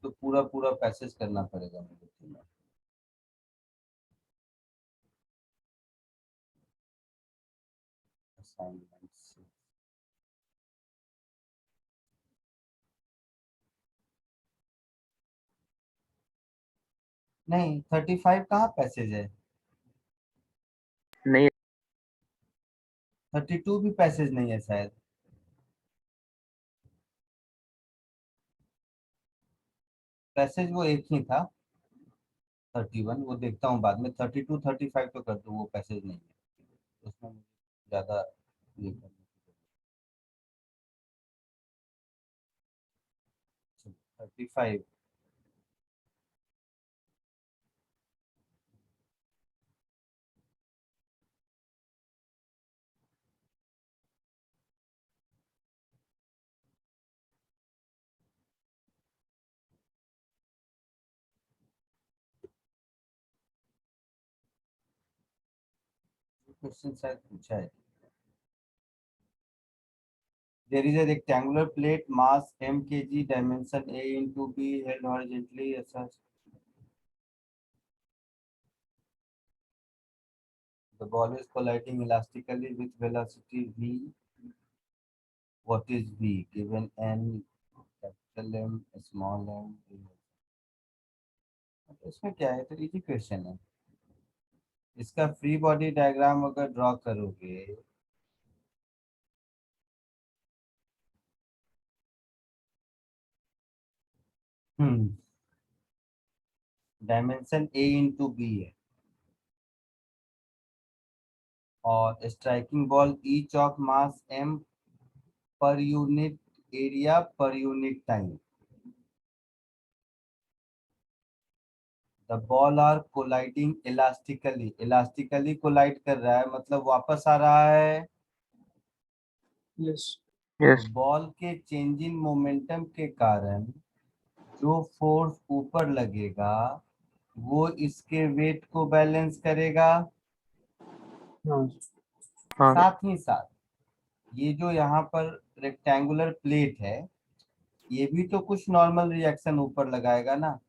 तो पूरा पूरा पैसेज करना पड़ेगा मुझे तो। असाइनमेंट से नहीं, 35 कहाँ पैसेज है? नहीं. 32 भी पैसेज नहीं है शायद। पैसेज वो एक ही था 31, वो देखता हूँ बाद में। 32 35 तो कर दूँ, वो पैसेज नहीं है उसमें, मुझे ज्यादा ये करने की 35। क्वेश्चन शायद पूछा है। There is a rectangular plate, mass m kg, dimension a into b, held horizontally as such. The ball is colliding elastically with velocity v. What is v? Given n, capital M, small m. इसमें क्या है? तो easy question है। इसका free body diagram अगर draw करोगे dimension a into b है और striking ball each of mass m पर यूनिट एरिया पर unit time. The ball are colliding elastically, elastically collide कर रहा है मतलब वापस आ रहा है। Yes. Yes. बॉल के चेंज इन मोमेंटम के कारण जो फोर्स ऊपर लगेगा वो इसके वेट को बैलेंस करेगा। हाँ. हाँ. साथ ही साथ ये जो यहाँ पर रेक्टेंगुलर प्लेट है ये भी तो कुछ नॉर्मल रिएक्शन ऊपर लगाएगा ना।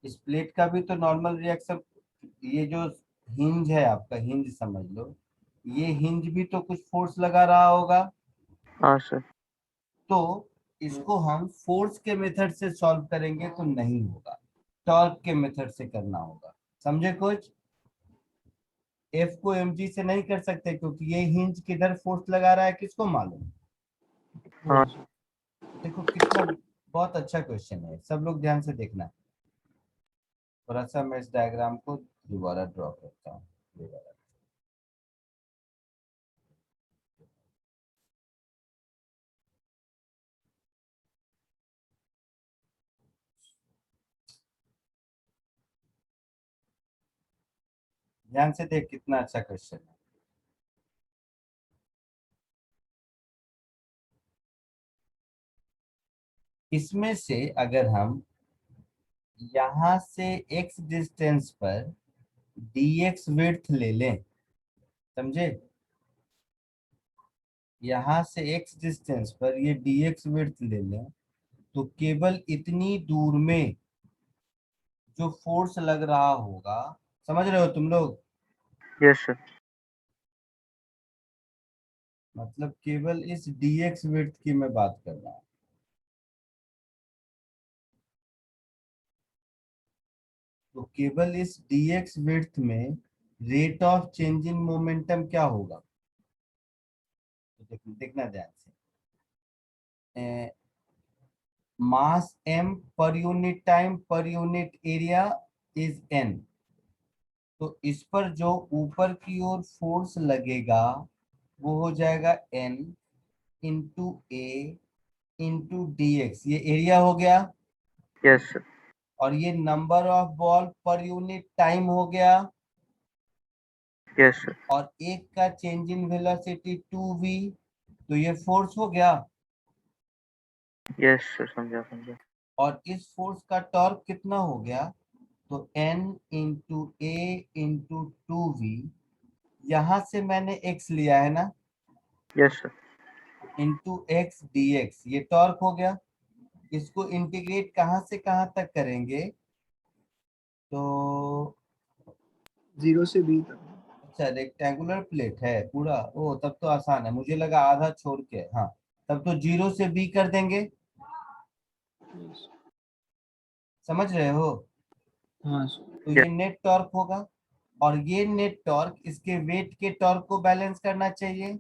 इस प्लेट का भी तो नॉर्मल रिएक्शन, ये जो हिंज है आपका, हिंज समझ लो, ये हिंज भी तो कुछ फोर्स लगा रहा होगा। हाँ सर. तो इसको हम फोर्स के मेथड से सॉल्व करेंगे तो नहीं होगा, टॉर्क के मेथड से करना होगा। समझे कुछ? एफ को mg से नहीं कर सकते क्योंकि ये हिंज किधर फोर्स लगा रहा है किसको मालूम। हाँ. देखो कितना बहुत अच्छा क्वेश्चन है, सब लोग ध्यान से देखना। थोड़ा सा मैं इस डायग्राम को दोबारा ड्रॉ करता हूँ। ध्यान से देख कितना अच्छा क्वेश्चन है। इसमें से अगर हम यहां से x डिस्टेंस पर dx विड्थ ले लें, समझे? यहां से x डिस्टेंस पर ये dx विड्थ ले लें तो केवल इतनी दूर में जो फोर्स लग रहा होगा, समझ रहे हो तुम लोग? Yes sir. मतलब केवल इस dx विड्थ की मैं बात कर रहा हूँ। तो केवल इस dx विड्थ में rate of change in momentum क्या होगा? तो देखना ध्यान से। मास m पर यूनिट टाइम पर यूनिट एरिया इज n। तो इस पर जो ऊपर की ओर फोर्स लगेगा वो हो जाएगा n इंटू ए इंटू डी एक्स, ये एरिया हो गया। Yes sir. और ये नंबर ऑफ बॉल पर यूनिट टाइम हो गया। Yes sir. और एक का चेंज इन वेलोसिटी 2v, तो ये फोर्स हो गया। Yes sir. समझा. और इस फोर्स का टॉर्क कितना हो गया? तो n इंटू ए इंटू 2v, यहां से मैंने x लिया है ना, Yes sir. Into x D x, ये टॉर्क हो गया। इसको इंटीग्रेट कहां से कहां तक करेंगे? तो 0 से b तक. अच्छा रेक्टेंगुलर प्लेट है पूरा, ओ तब तो आसान है, मुझे लगा आधा छोड़ के। हाँ तब तो 0 से b कर देंगे। Yes. समझ रहे हो? हाँ sir. तो ये नेट टॉर्क होगा और ये नेट टॉर्क इसके वेट के टॉर्क को बैलेंस करना चाहिए,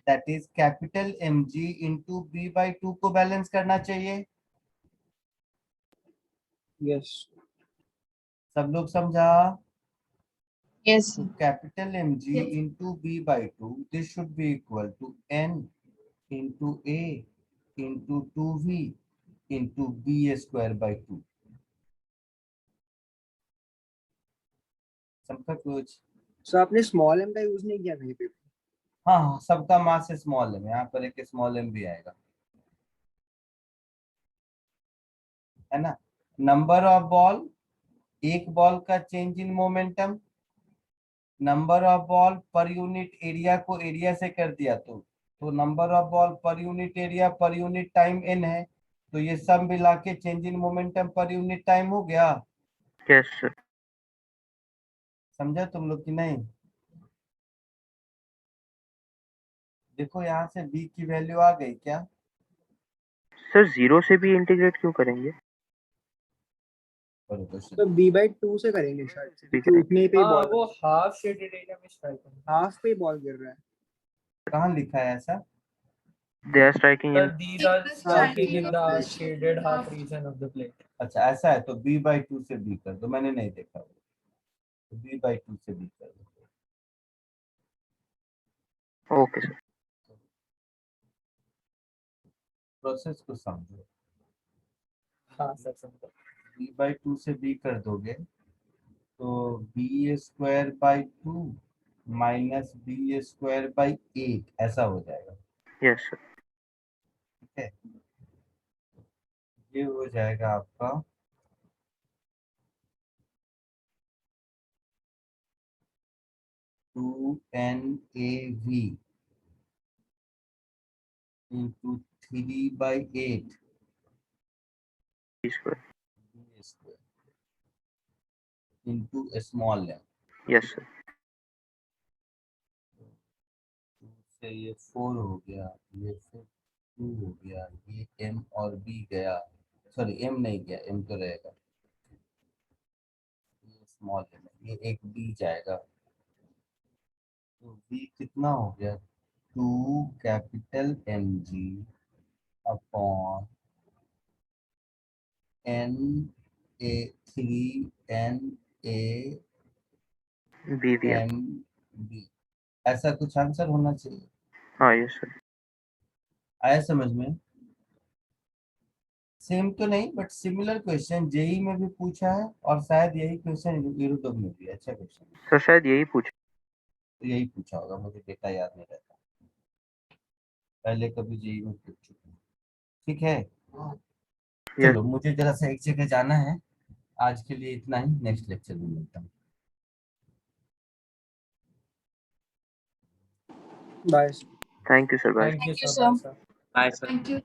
that is capital mg into b/2 को बैलेंस करना चाहिए। Yes. सब लोग समझा? Yes. तो capital mg Yes. Into b/2, this should be equal to n into a into 2v into b²/2। समझा कुछ? So आपने small m का यूज नहीं किया कहीं पे? हाँ हाँ, सबका मास स्मॉल है, यहाँ पर एक स्मॉल m भी आएगा, है ना। नंबर ऑफ बॉल, एक बॉल का change in momentum, number of ball पर यूनिट एरिया को एरिया से कर दिया तो नंबर ऑफ बॉल पर यूनिट एरिया पर यूनिट टाइम n है, तो ये सब मिला के चेंज इन मोमेंटम पर यूनिट टाइम हो गया। Yes sir. समझा तुम लोग कि नहीं? देखो यहाँ से b की वैल्यू आ गई क्या? सर 0 से भी इंटीग्रेट क्यों करेंगे? करो क्वेश्चन। तो b/2 से करेंगे शायद से, क्योंकि उतने पे हाँ बॉल वो हाफ शेडेड एरिया में स्ट्राइक करना। हाफ पे बॉल गिर रहा है। कहाँ लिखा है ऐसा? They are striking in. Sir, these are Thickness striking striking in of the the shaded half half. region of the plate. अच्छा ऐसा है, तो b/2 से b कर दो, मैंने नहीं देखा वो, तो b/2 से b कर दो। Okay, sir. प्रोसेस को समझो। हाँ सर समझा। b/2 से b कर दोगे तो b²/2 माइनस b²/8 ऐसा हो जाएगा। Yes, sir. ठीक है, ये हो जाएगा आपका 2NAV into 3/8 B square. b² into a small m। Yes, sir. से ये 4 हो गया, ये फिर 2 हो गया, ये m और b गया, सॉरी m नहीं गया, m तो रहेगा, ये स्मॉल m है, ये एक b जाएगा, तो b कितना हो गया 2 mg अपॉन BVM. NA3NAMB, ऐसा कुछ आंसर होना चाहिए। हाँ, yes, sir. आया समझ में? सेम तो नहीं बट सिमिलर क्वेश्चन जेई में भी पूछा है और शायद यही क्वेश्चन यूरोटॉक में भी है। अच्छा क्वेश्चन, सर शायद यही पूछा। तो यही पूछा होगा, मुझे डेटा याद नहीं रहता, पहले कभी जेई में पूछ चुका हूँ। ठीक है, Yes. चलो मुझे जरा सा एक जगह जाना है, आज के लिए इतना ही, नेक्स्ट लेक्चर में मिलता हूँ। Bye. Thank you, sir. Bye. Thank you Thank you, sir. sir. Bye sir. Bye, sir. Thank you.